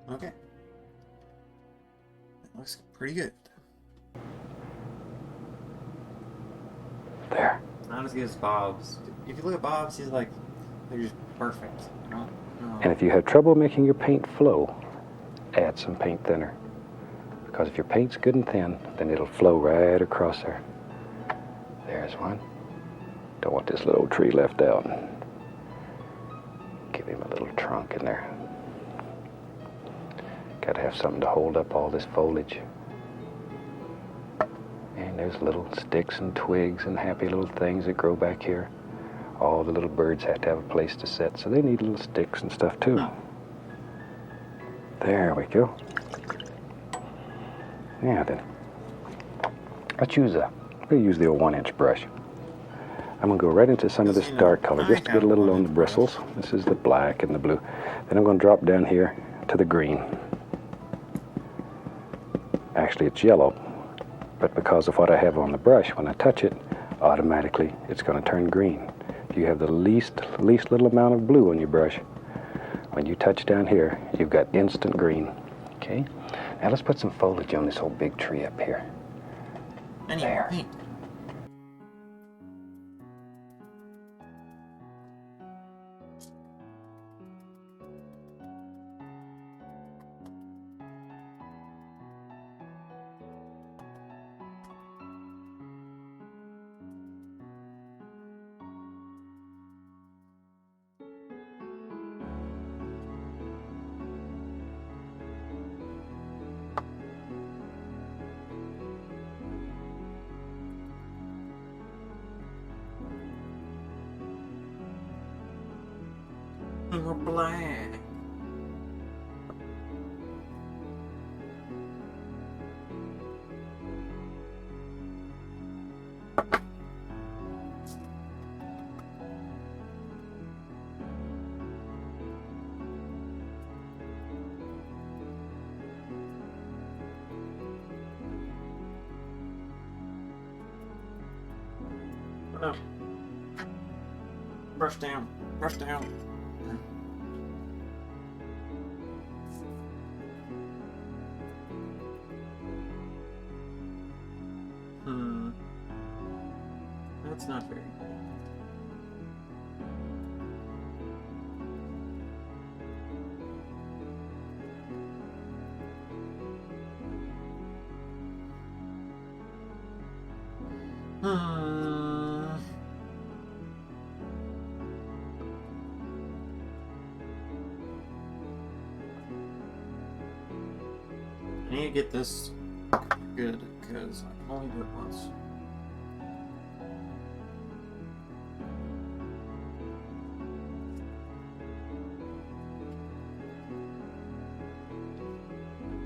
Okay. That looks pretty good. There. Not as good as Bob's. If you look at Bob's, he's like, they're just perfect. No. And if you have trouble making your paint flow, add some paint thinner. Because if your paint's good and thin, then it'll flow right across there. There's one. Don't want this little tree left out. Give him a little trunk in there. Got to have something to hold up all this foliage. And there's little sticks and twigs and happy little things that grow back here. All the little birds have to have a place to sit, so they need little sticks and stuff too. There we go. Yeah, then. We'll use the old 1-inch brush. I'm gonna go right into some of this dark color, just to get a little on the bristles. This is the black and the blue. Then I'm gonna drop down here to the green. Actually, it's yellow, but because of what I have on the brush, when I touch it, automatically it's going to turn green. If you have the least little amount of blue on your brush, when you touch down here, you've got instant green. Okay? Now let's put some foliage on this whole big tree up here. There. Paint. More black. No. Brush down. Brush down. That's not very good. I need to get this good because I can only do it once.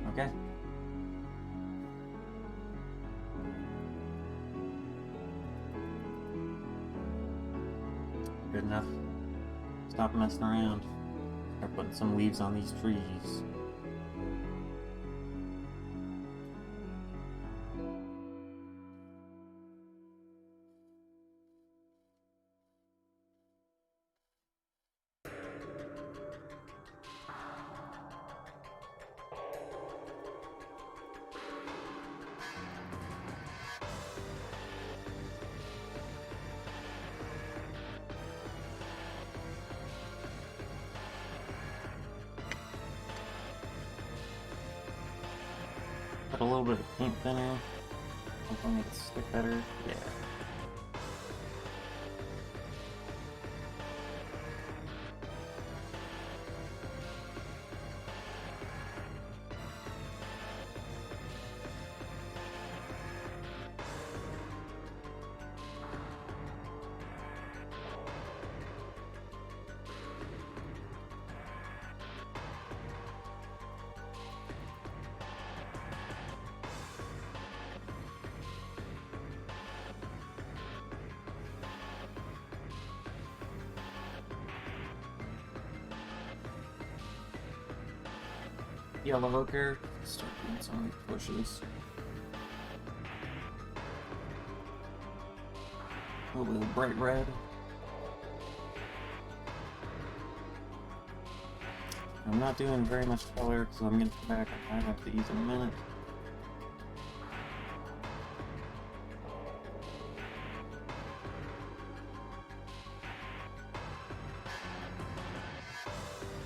Okay. Good enough. Stop messing around. Start putting some leaves on these trees. Put a little bit of paint thinner. Hopefully make it stick better. Yeah. yellow ochre. Start doing some of these bushes. A little bright red. I'm not doing very much color because I'm going to come back and highlight these in a minute.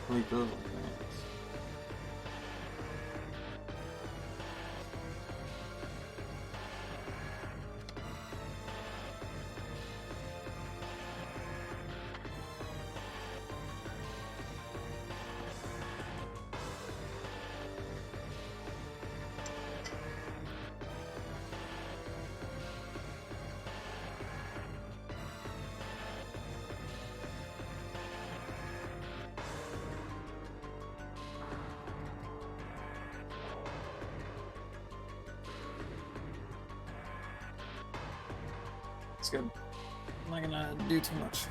Leave those like that. It's good. I'm not gonna do too much.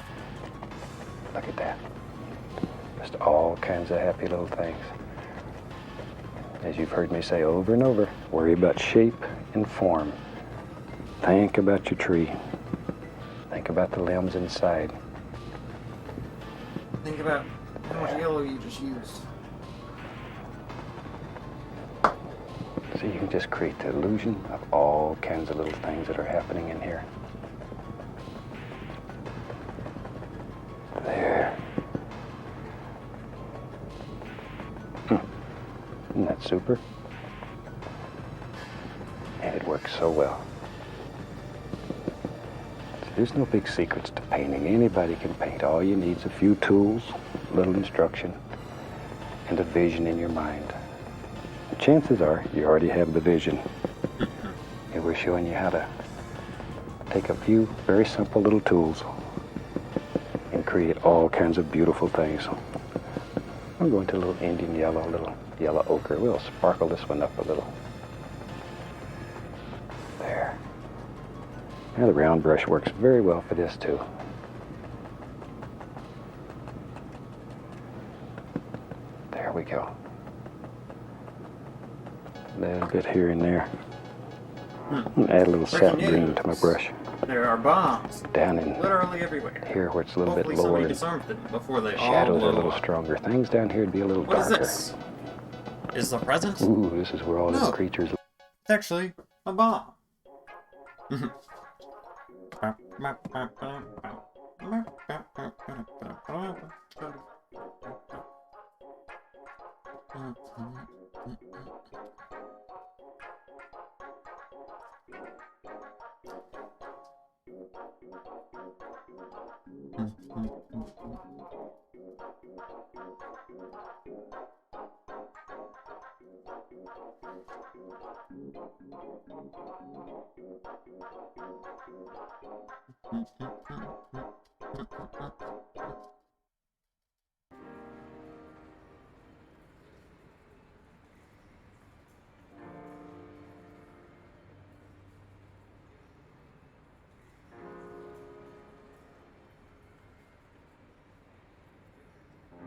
Look at that. Just all kinds of happy little things. As you've heard me say over and over, worry about shape and form. Think about your tree. Think about the limbs inside. Think about how much yellow you just used. So you can just create the illusion of all kinds of little things that are happening in here. There. Isn't that super? And it works so well. So there's no big secrets to painting. Anybody can paint. All you need is a few tools, a little instruction, and a vision in your mind. And chances are you already have the vision. And we're showing you how to take a few very simple little tools and create all kinds of beautiful things. I'm going to a little Indian yellow, a little yellow ochre. We'll sparkle this one up a little. There. Now the round brush works very well for this too. There we go. A little bit here and there. Add a little sap green to my brush. There are bombs Down in literally everywhere. here where it's a little Hopefully bit lower. somebody disarmed them before they all Shadows are a blow little up. stronger. Things down here would be a little What is darker. this? Is the present? Ooh, this is where all No. these creatures. It's actually a bomb.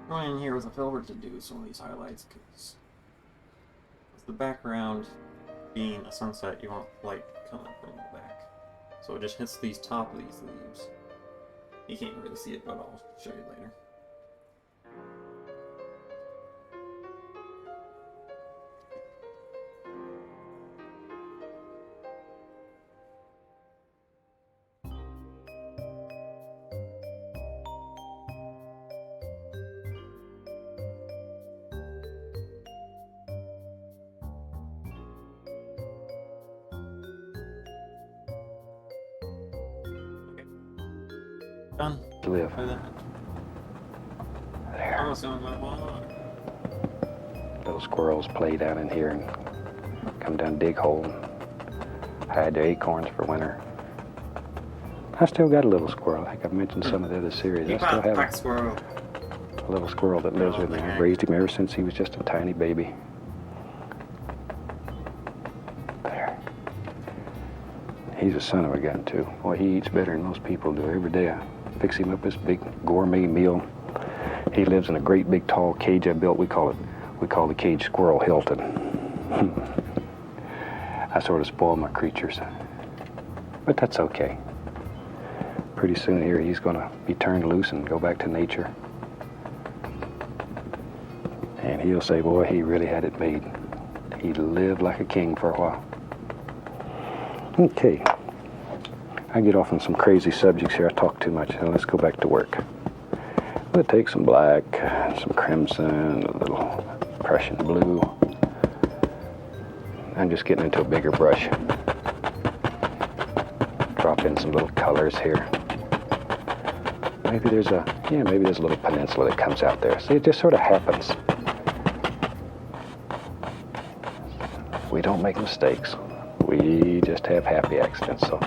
Going in here with a filbert to do some of these highlights because with the background being a sunset, you want light coming from the back. So it just hits these top of these leaves. You can't really see it, but I'll show you later. Done. Live. Look at that. There. Almost on my wall. Little squirrels play down in here and come down, dig hole, and hide their acorns for winter. I still got a little squirrel. I think I've mentioned some of the other series. I still have Black squirrel. a little squirrel that lives with me. I've raised him ever since he was just a tiny baby. There. He's a son of a gun, too. Boy, he eats better than most people do. Every day I fix him up this big gourmet meal. He lives in a great big tall cage I built. We call it We call the cage squirrel Hilton. I sort of spoil my creatures. But that's okay. Pretty soon here he's going to be turned loose and go back to nature. And he'll say, boy, he really had it made. He lived like a king for a while. Okay. I get off on some crazy subjects here. I talk too much. Now let's go back to work. We'll take some black, some crimson, a little Prussian blue. I'm just getting into a bigger brush. Drop in some little colors here. Maybe there's a little peninsula that comes out there. See, it just sort of happens. We don't make mistakes. We just have happy accidents. So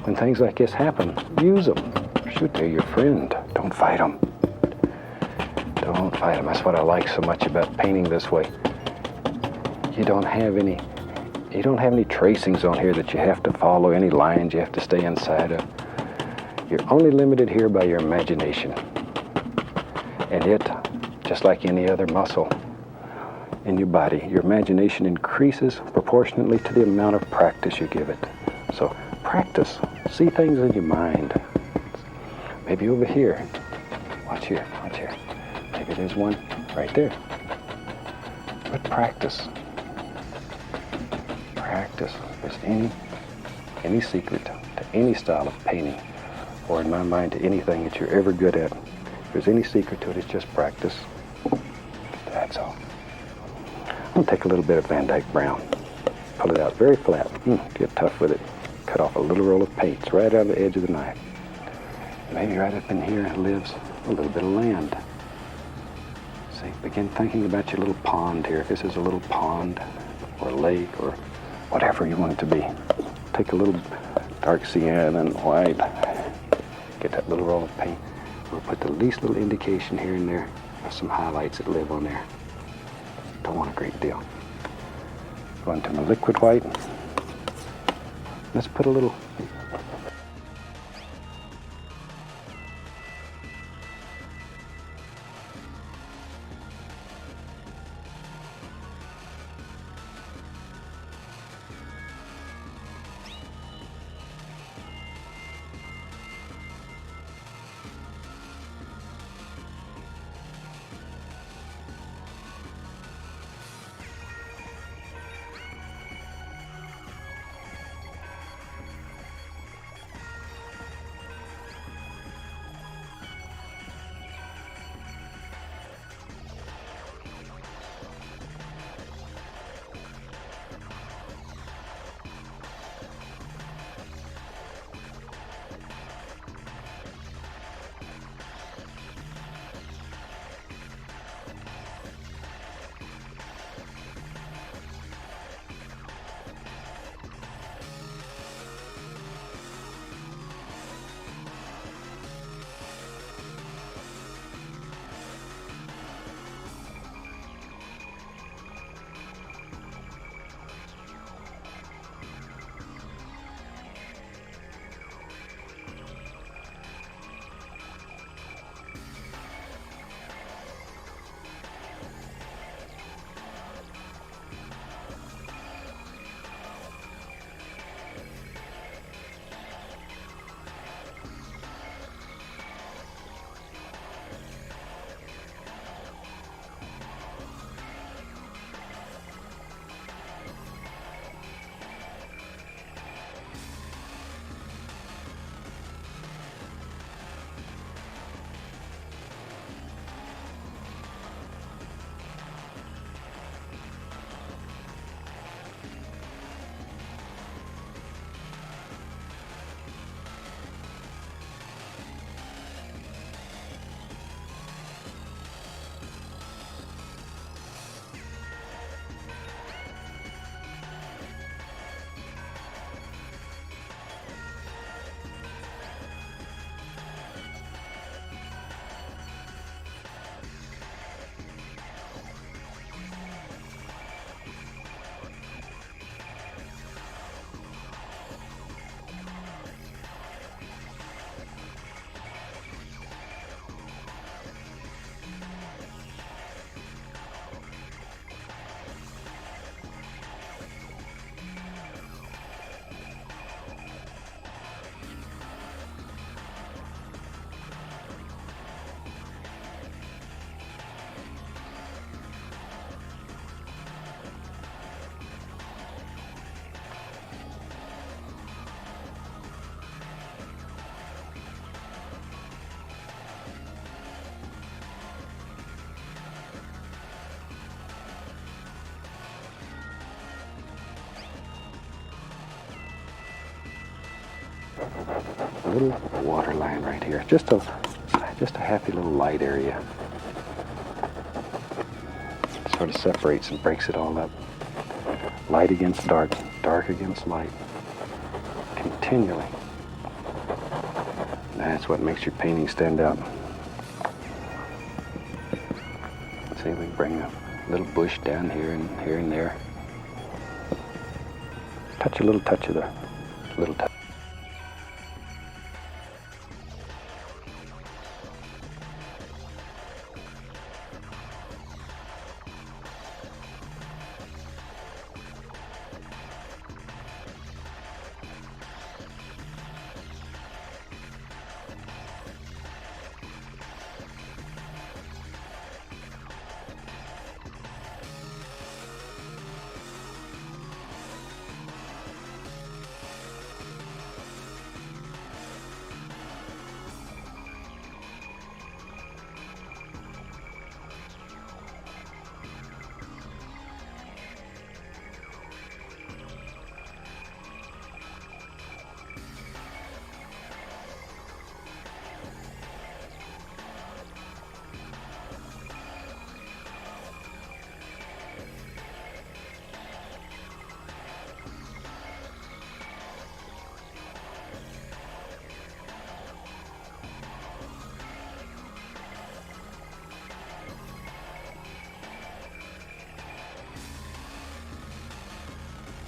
when things like this happen, use them. Shoot, they're your friend. Don't fight them. Don't fight them. That's what I like so much about painting this way. You don't have any tracings on here that you have to follow, any lines you have to stay inside of. You're only limited here by your imagination. And it, just like any other muscle in your body, your imagination increases proportionately to the amount of practice you give it. So practice. See things in your mind. Maybe over here. Watch here. Watch here. Maybe there's one right there. But practice. Practice. If there's any secret to any style of painting, or in my mind, to anything that you're ever good at, if there's any secret to it, it's just practice. That's all. I'm going to take a little bit of Van Dyke Brown, pull it out very flat, get tough with it, cut off a little roll of paints right out of the edge of the knife. Maybe right up in here lives a little bit of land. See, begin thinking about your little pond here. If this is a little pond or lake or whatever you want it to be. Take a little dark cyan and white, get that little roll of paint. We'll put the least little indication here and there of some highlights that live on there. Don't want a great deal. Go into my liquid white. Let's put a little. A little water line right here. Just a happy little light area. Sort of separates and breaks it all up. Light against dark, dark against light. Continually. That's what makes your painting stand out. See, we can bring a little bush down here and there. A little touch of the little touch.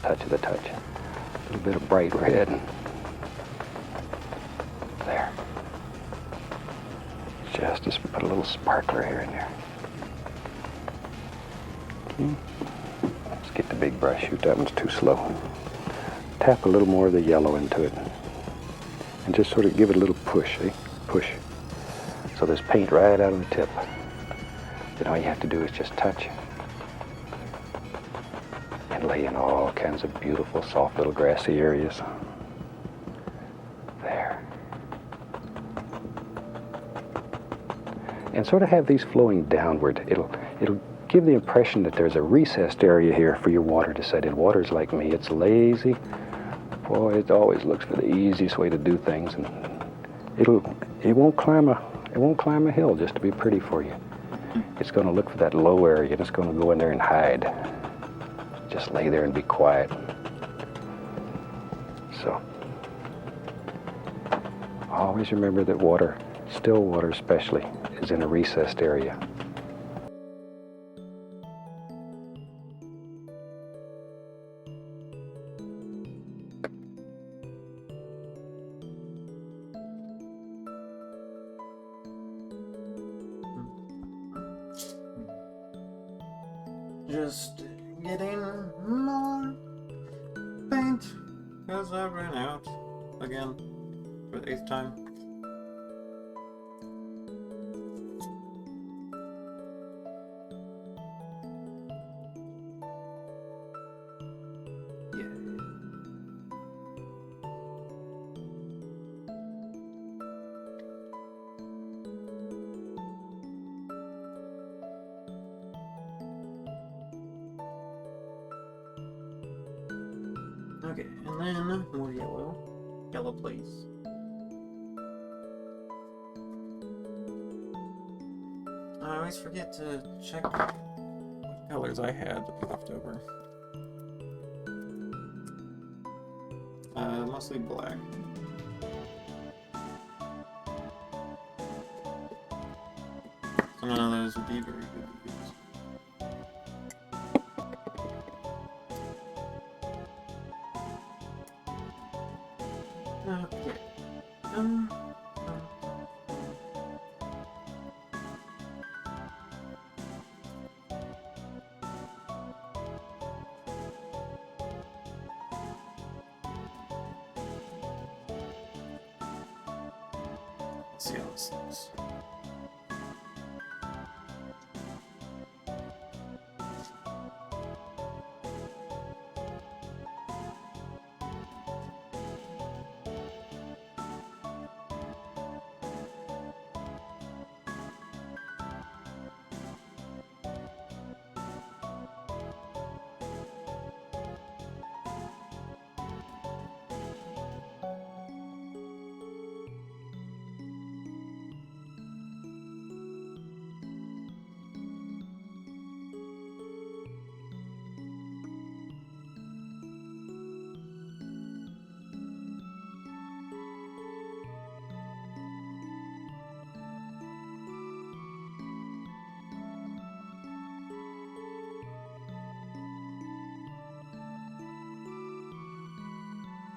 Touch of the touch. A little bit of bright red. There. Just put a little sparkler here and there. Okay. Let's get the big brush. Shoot, that one's too slow. Tap a little more of the yellow into it. And just sort of give it a little push, see? Push. So there's paint right out of the tip. Then all you have to do is just touch. Lay in all kinds of beautiful, soft little grassy areas. There. And sort of have these flowing downward. It'll give the impression that there's a recessed area here for your water to set in. Water's like me, it's lazy. Boy, it always looks for the easiest way to do things, and it won't climb a hill just to be pretty for you. It's going to look for that low area, and it's going to go in there and hide. Just lay there and be quiet. So, always remember that water, still water especially, is in a recessed area. Just getting more paint because I ran out again for the 8th time. Okay, and then more yellow. Yellow, please. I always forget to check what colors I had left over. Mostly black. So none of those would be very good to use. Okay. Let's see how this looks.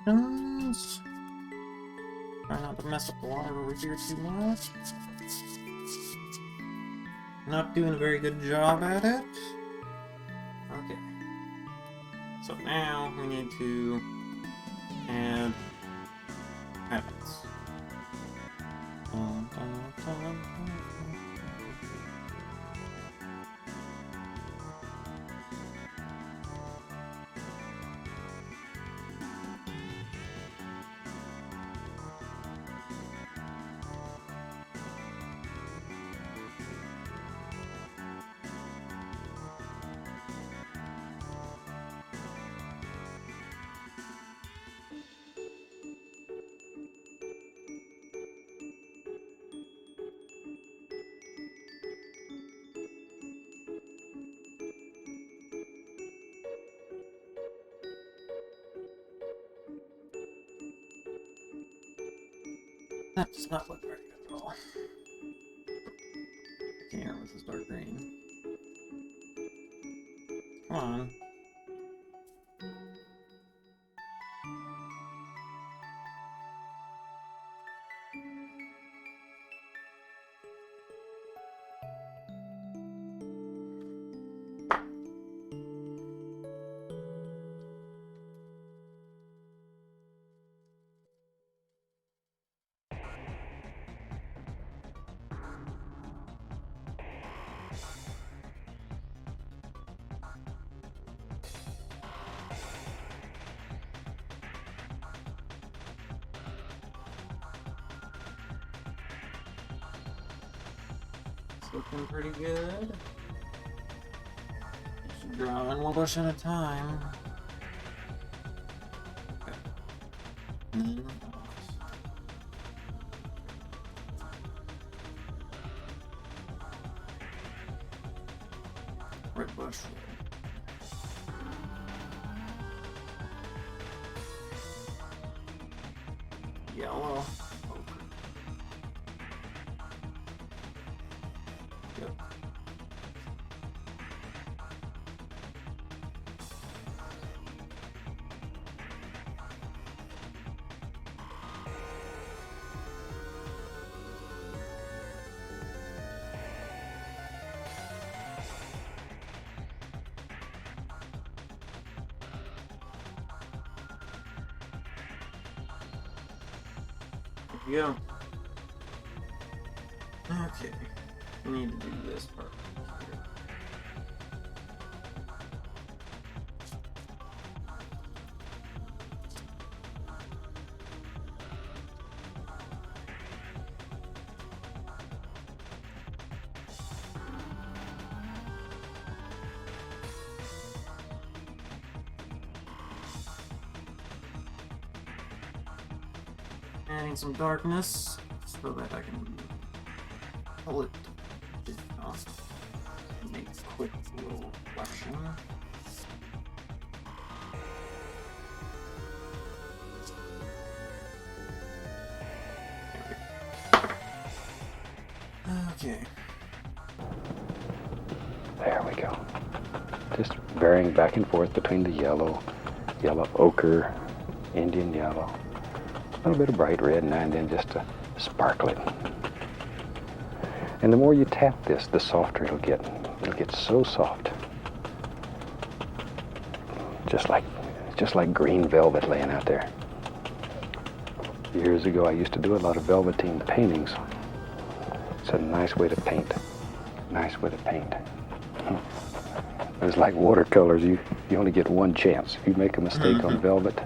potions. Try not to mess up the water over here too much. Not doing a very good job at it. Okay. So now we need to add habits. Dun, dun, dun, dun. That does not look very good at all. I can't with this dark green. Come on. It's looking pretty good. Just drawing one bush at a time. Okay. And then red bush. Yellow. Yep. There you go. Okay. We need to do this part here. Adding some darkness so that I can pull it down. Make a quick little reflection. Okay. There we go. Just varying back and forth between the yellow ochre, Indian yellow, a little bit of bright red now and then just to sparkle it. And the more you tap this, the softer it'll get. It'll get so soft. Just like green velvet laying out there. Years ago I used to do a lot of velveteen paintings. It's a nice way to paint. Nice way to paint. It's like watercolors. You only get one chance. If you make a mistake on velvet,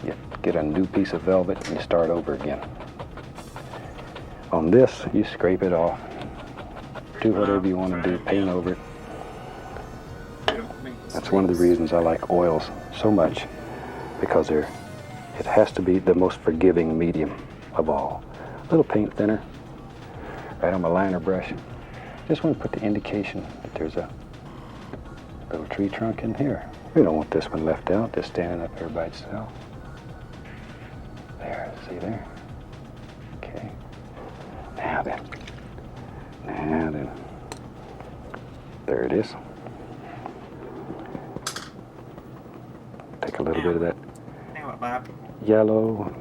you get a new piece of velvet and you start over again. On this, you scrape it off. Do whatever you want to do. Paint over it. That's one of the reasons I like oils so much, because it has to be the most forgiving medium of all. A little paint thinner, right on my liner brush. Just want to put the indication that there's a little tree trunk in here. We don't want this one left out, just standing up there by itself. There, see there? Okay. Now then. There it is. Take a little bit of that Slap. yellow,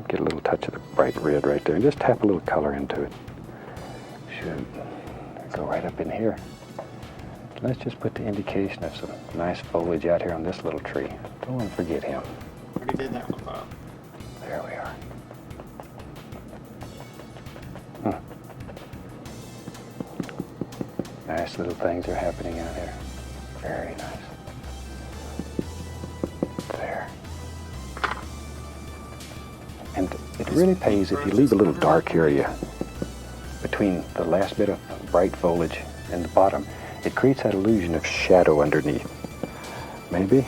get a little touch of the bright red right there, and just tap a little color into it. Should go right up in here. Let's just put the indication of some nice foliage out here on this little tree. Don't want to forget him. Already did that one, Bob. There we are. Nice little things are happening out here. Very nice. There. And it really pays if you leave a little dark area between the last bit of bright foliage and the bottom. It creates that illusion of shadow underneath. Maybe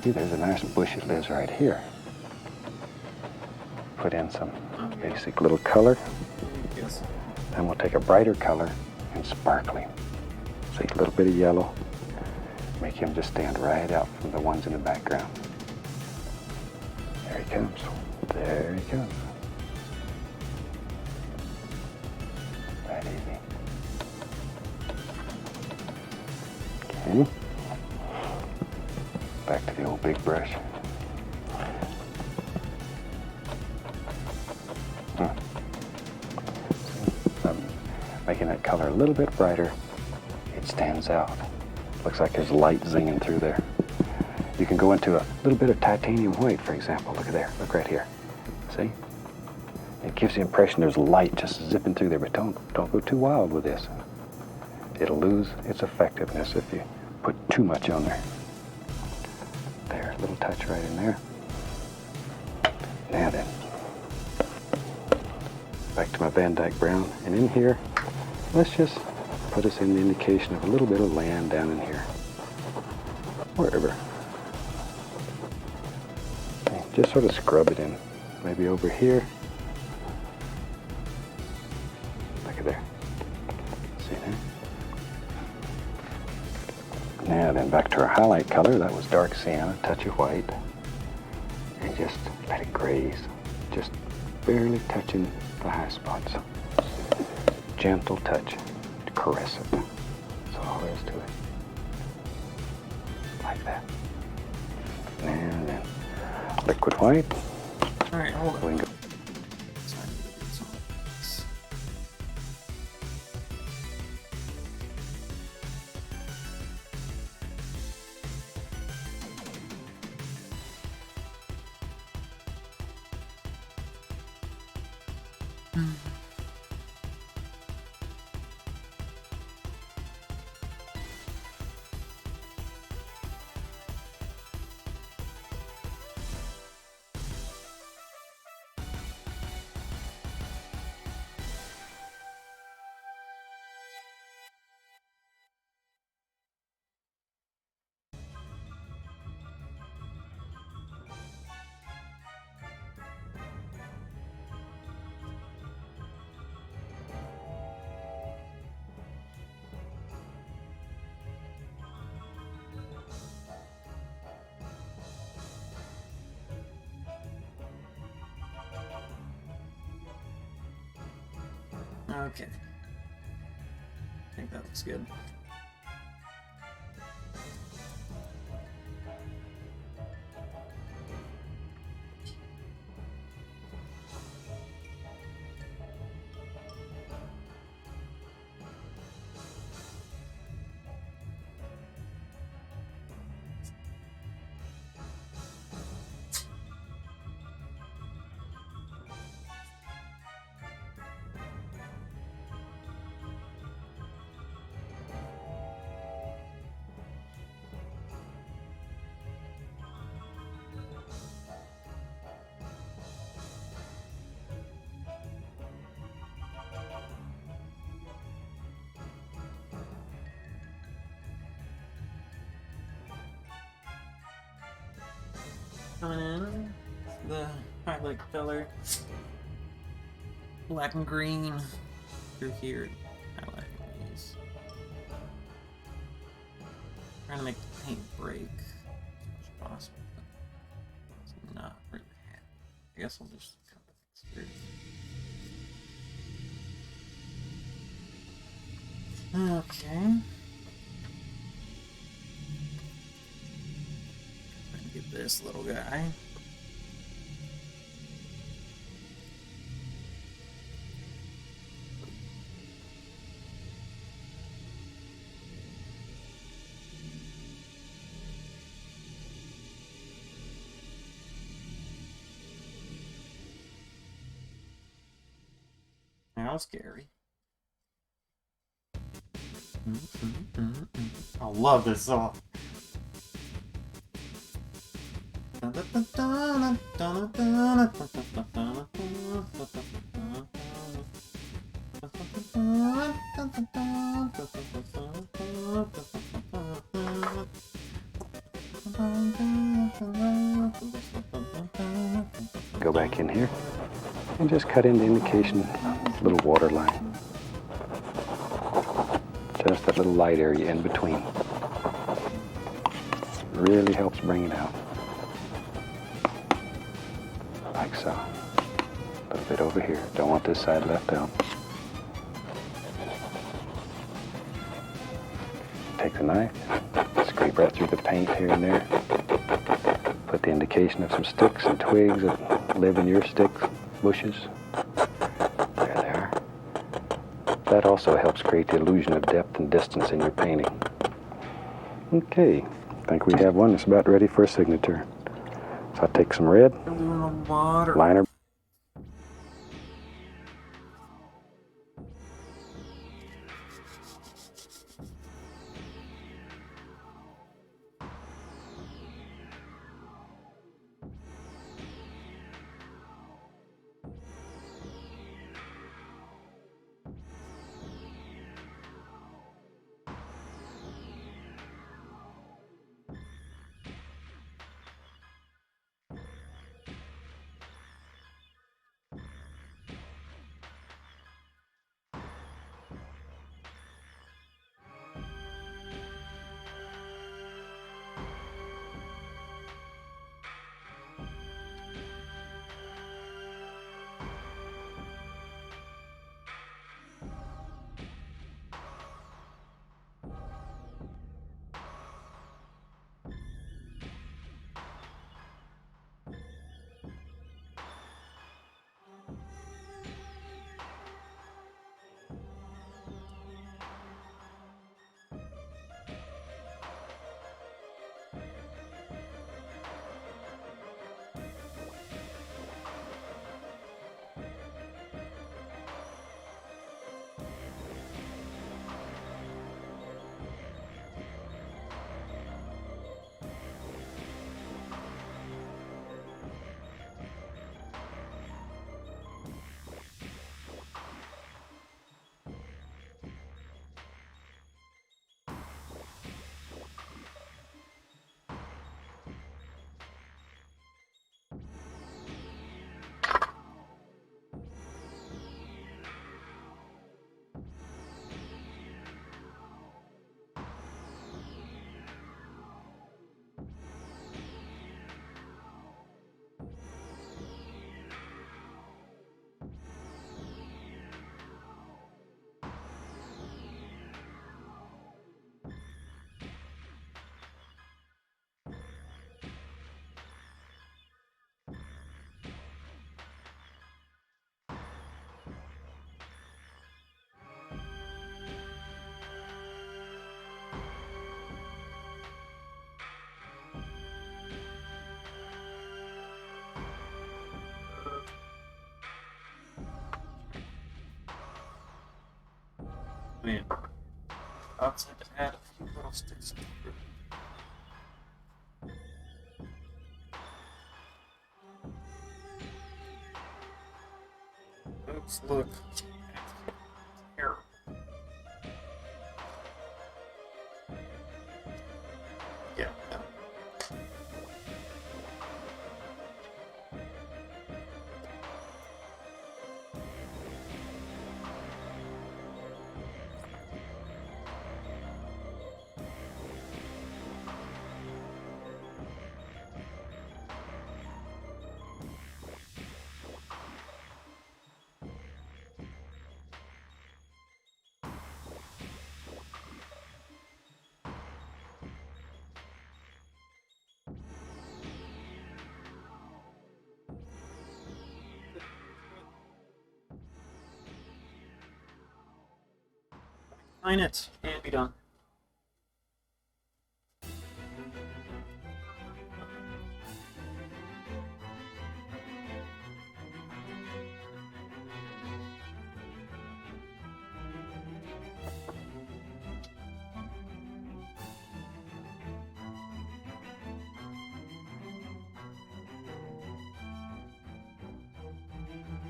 there's a nice bush that lives right here. Put in some basic little color. Yes. Then we'll take a brighter color and sparkling. See, a little bit of yellow. Make him just stand right out from the ones in the background. There he comes. There he comes. Right easy. Okay. Back to the old big brush. Making that color a little bit brighter, it stands out. Looks like there's light zinging through there. You can go into a little bit of titanium white, for example. Look at there, look right here. See? It gives the impression there's light just zipping through there, but don't go too wild with this. It'll lose its effectiveness if you put too much on there. There, a little touch right in there. Now then, back to my Van Dyke brown, and in here, let's just put us in the indication of a little bit of land down in here. Wherever. Okay, just sort of scrub it in. Maybe over here. Look at there. See there? Now then, back to our highlight color. That was dark sienna, touch of white. And just let it graze. Just barely touching the high spots. Gentle touch to caress it. That's all there is to it. Like that. And then liquid white. Alright, hold on. We can go. So I need to do something like this. Okay. I think that looks good. Coming in, the highlight color, black and green through here, highlight these. Trying to make the paint break as much as possible, but it's not really happy. I guess I'll just cut the things through. Okay. Try and get this little guy. How scary. I love this song. Go back in here and just cut in the indication, little water line. Just that little light area in between. Really helps bring it out. Like so. A little bit over here. Don't want this side left out. Take the knife, scrape right through the paint here and there. Put the indication of some sticks and twigs that live in your stick bushes. There they are. That also helps create the illusion of depth and distance in your painting. Okay, I think we have one that's about ready for a signature. So I'll take some red, liner. Man, outside to add a few little sticks. Oops, look. Terrible. Yeah, no. Sign it and be done.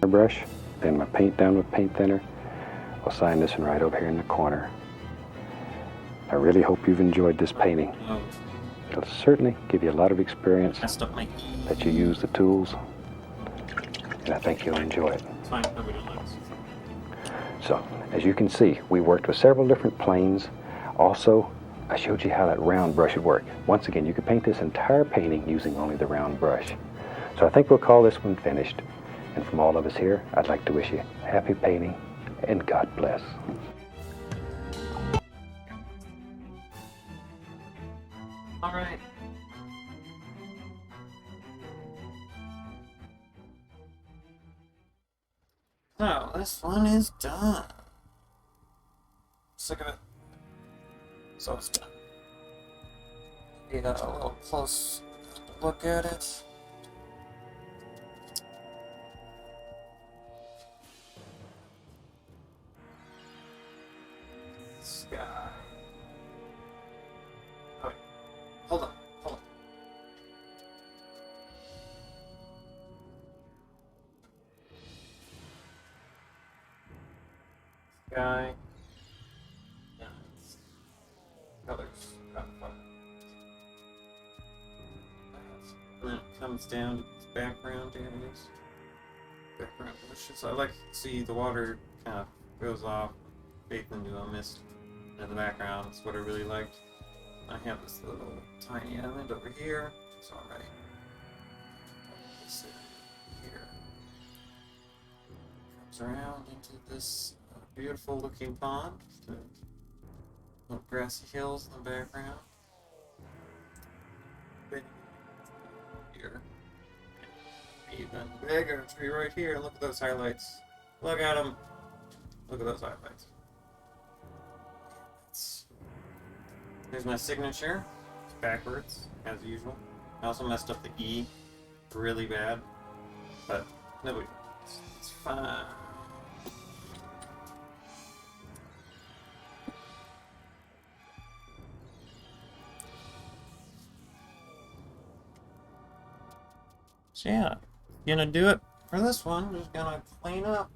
Brush, then my paint down with paint thinner. I'll sign this one right over here in the corner. I really hope you've enjoyed this painting. Oh, It'll certainly give you a lot of experience messed up my E. that you use the tools, and I think you'll enjoy it. It's fine. Nobody likes. So, as you can see, we worked with several different planes. Also, I showed you how that round brush would work. Once again, you could paint this entire painting using only the round brush. So I think we'll call this one finished. And from all of us here, I'd like to wish you happy painting and God bless. All right. So this one is done. Sick of it. So it's done. Get a little close look at it. Sky. Okay. Hold on. Sky. Yeah. Colors. And then it comes down to its background areas. Background bushes. I like to see the water kind of goes off, fades into a mist in the background. That's what I really liked. I have this little tiny island over here. It's alright. This here comes around into this beautiful looking pond. The little grassy hills in the background. Here. Even bigger tree right here. Look at those highlights. Look at them. Look at those highlights. Here's my signature. It's backwards, as usual. I also messed up the E really bad, but nobody. It's fine. So yeah, gonna do it for this one. Just gonna clean up.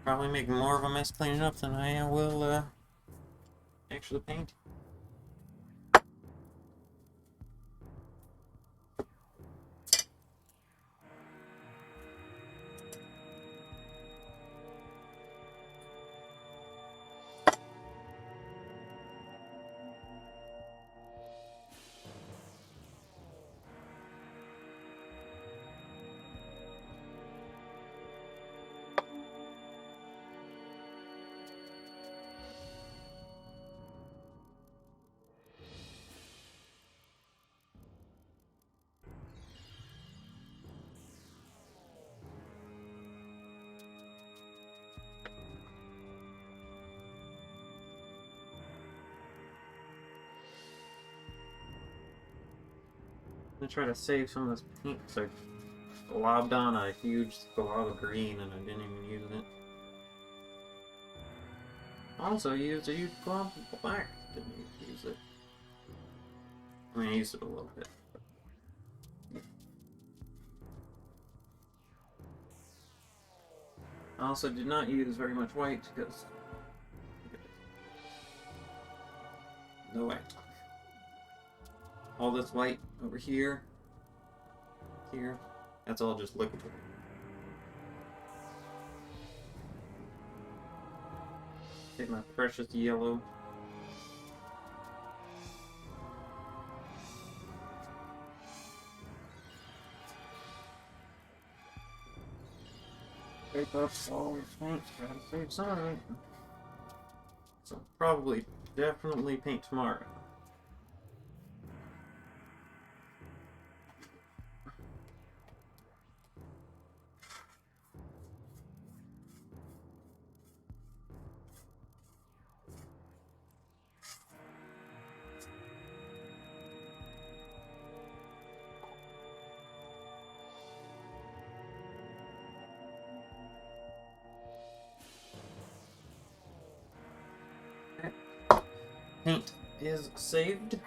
Probably make more of a mess cleaning up than I will actually paint. I'm gonna try to save some of this paint because I globbed on a huge glob of green and I didn't even use it. Also used a huge glob of black. Didn't even use it. I mean, I used it a little bit. I also did not use very much white because no white. All this white over here, that's all just liquid. Take my precious yellow. Take up all the paint, try to save some of it. So probably, definitely paint tomorrow. paint is saved.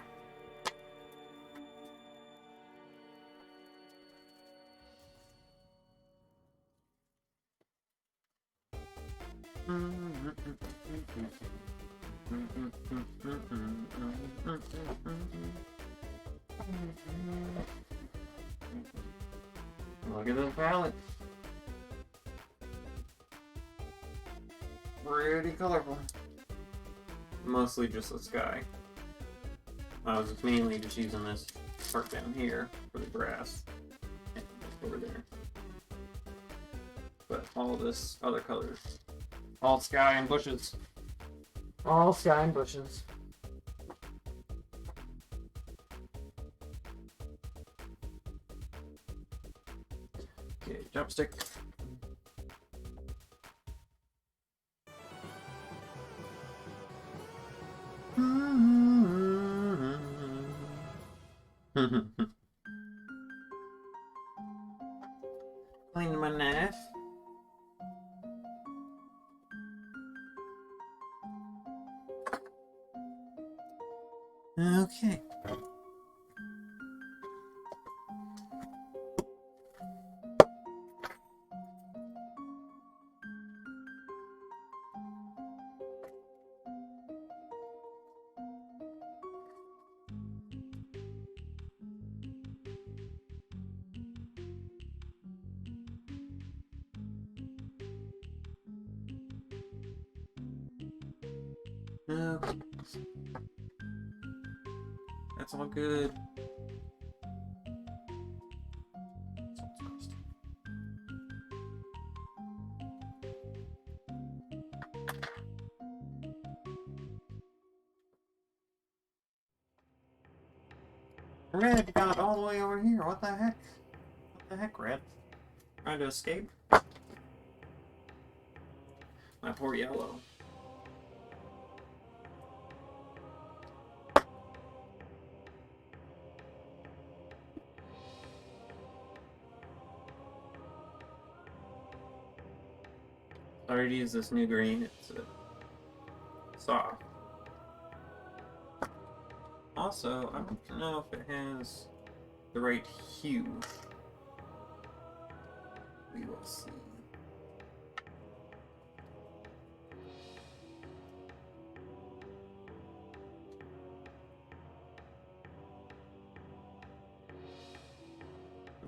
Look at this palette. Pretty colorful. Mostly just the sky. I was mainly just using this part down here for the grass and over there. But all this other colors, all sky and bushes. All sky and bushes. Okay, jump stick. Clean my knife. Okay. Okay. That's all good. Red got all the way over here. What the heck? What the heck, Red? Trying to escape? My poor yellow. Sorry to use this new green. It's soft. Also, I don't know if it has the right hue. We will see.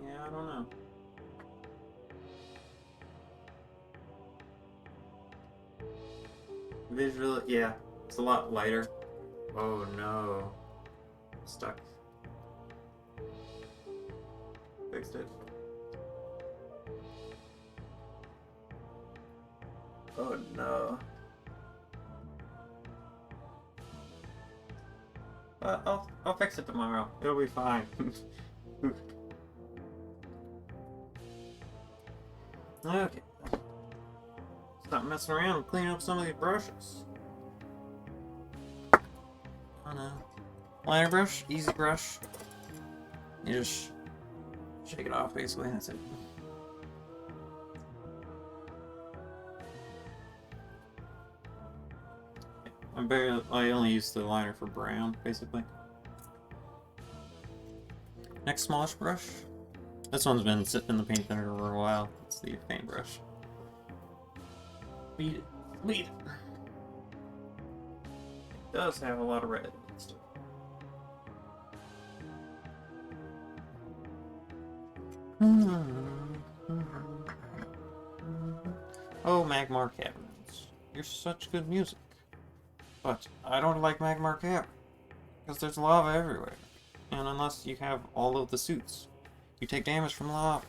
Yeah, I don't know. Visual, yeah, it's a lot lighter. Oh no. Stuck. Fixed it. Oh no. I'll fix it tomorrow. It'll be fine. Okay. Stop messing around and clean up some of these brushes. Oh no. Liner brush, easy brush. You just shake it off basically, that's it. I only use the liner for brown, basically. Next smallish brush. This one's been sitting in the paint thinner for a while. It's the paintbrush. Beat it. Beat it. It does have a lot of red and stuff. Oh, Magmar Caverns. You're such good music. But I don't like Magmar Cavern. Because there's lava everywhere. And unless you have all of the suits, you take damage from lava.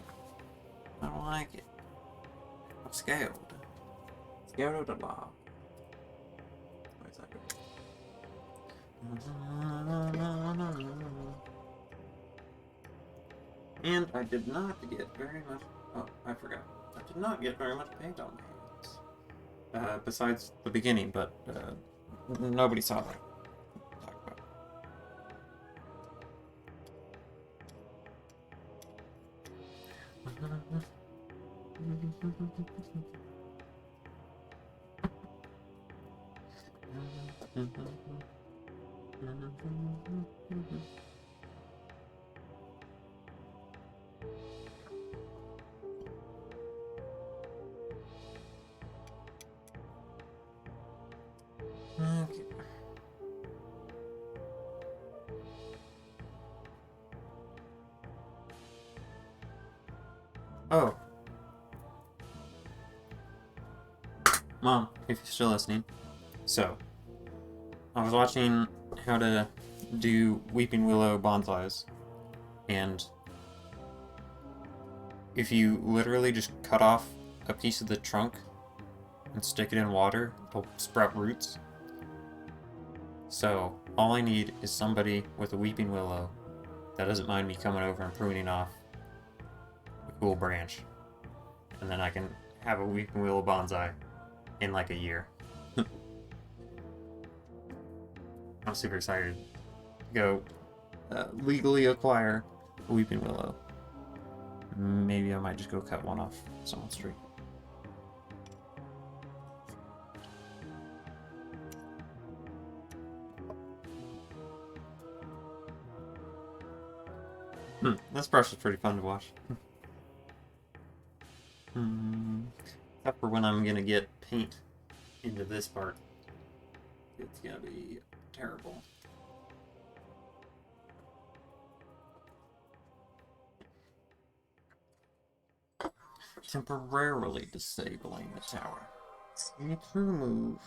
I don't like it. I'm scared. Scared of the lava. Where's that go? And I did not get very much. Oh, I forgot. I did not get very much paint on my hands. Besides the beginning, but nobody saw that. Talk about. Okay. Oh. Mom, if you're still listening. So, I was watching how to do Weeping Willow bonsais, and if you literally just cut off a piece of the trunk and stick it in water, it'll sprout roots. So, all I need is somebody with a weeping willow that doesn't mind me coming over and pruning off a cool branch. And then I can have a weeping willow bonsai in like a year. I'm super excited to go legally acquire a weeping willow. Maybe I might just go cut one off someone's street. This brush is pretty fun to wash. Except for when I'm gonna get paint into this part. It's gonna be terrible. Temporarily disabling the tower. Need to move.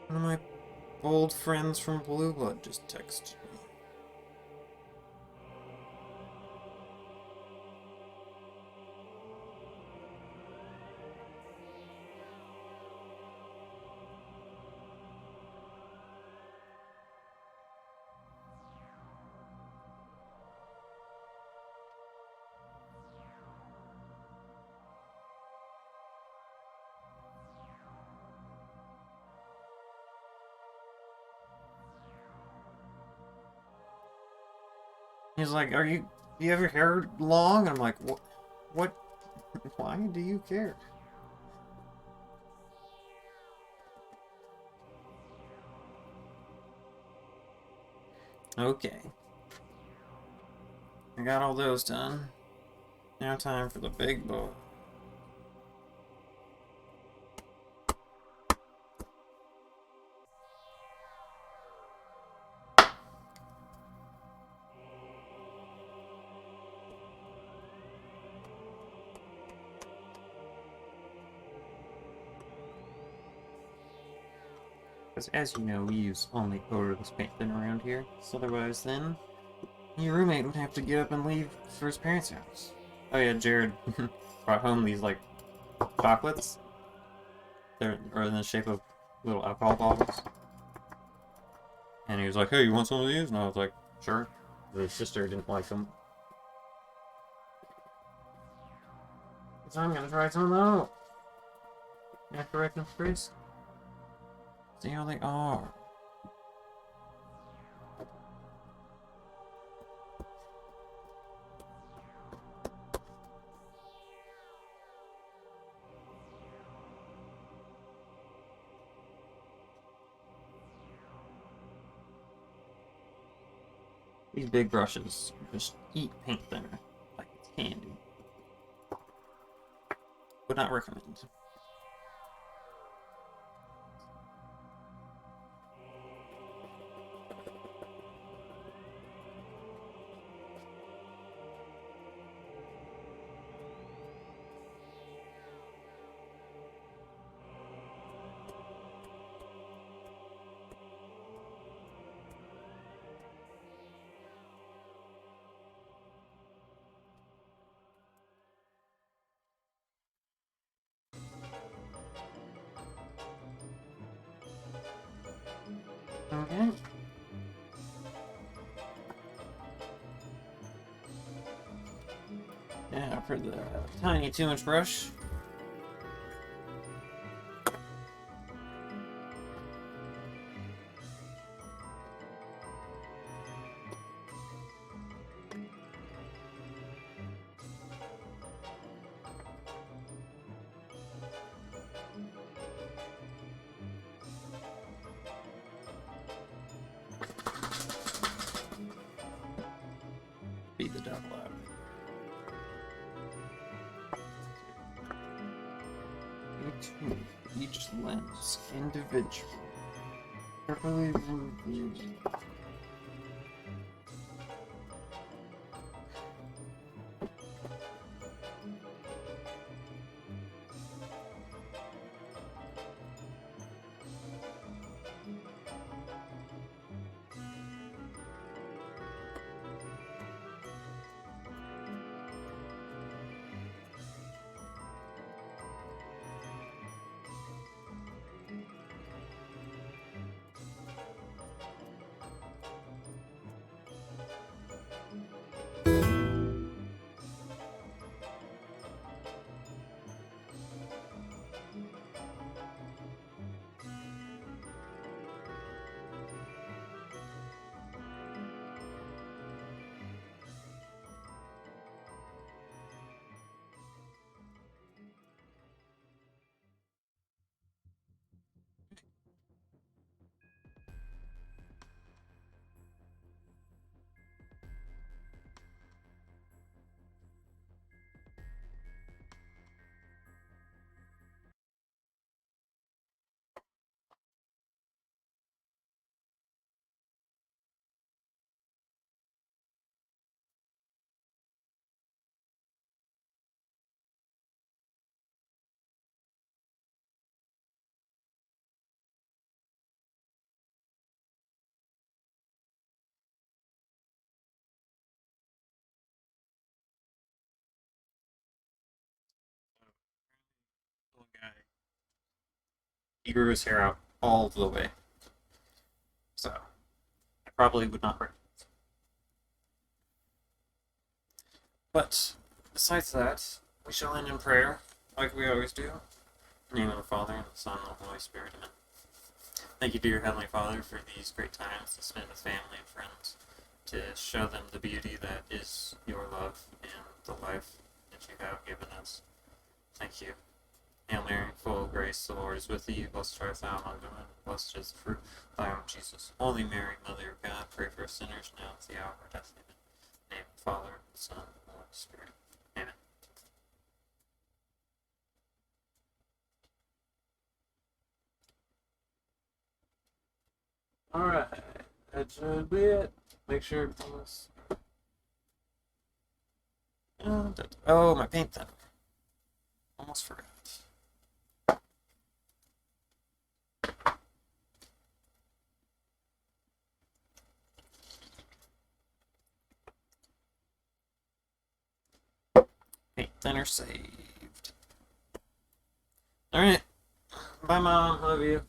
One of my old friends from Blue Blood just texted me. He's like, do you have your hair long? I'm like, what, why do you care? Okay. I got all those done. Now time for the big boy. Because as you know, we use only odorless paint thinner around here. So otherwise then, your roommate would have to get up and leave for his parents' house. Oh yeah, Jared brought home these like chocolates. They're in the shape of little alcohol bottles. And he was like, hey, you want some of these? And I was like, sure. But his sister didn't like them. So I'm gonna try some out. After Rectum Chris. See how they are. These big brushes just eat paint thinner like it's candy. Would not recommend. Okay. Yeah, for the tiny 2-inch brush. tune each lens individually. Carefully review. Little guy. He grew his hair out all the way. So, I probably would not recommend it. But, besides that, we shall end in prayer, like we always do. In the name of the Father, and the Son, and the Holy Spirit. Amen. Thank you, dear Heavenly Father, for these great times to spend with family and friends, to show them the beauty that is your love and the life that you have given us. Thank you. Hail Mary, full of grace, the Lord is with thee. Blessed art thou among women, blessed is the fruit of thy womb, Jesus. Holy Mary, Mother of God, pray for us sinners now at the hour of our death. Amen. In the name of the Father, and the Son, and the Holy Spirit. Amen. Alright, that should be it. Make sure everything was. Oh, my paint thinner. Almost forgot. Paint thinner saved. Alright. Bye, Mom. Love you.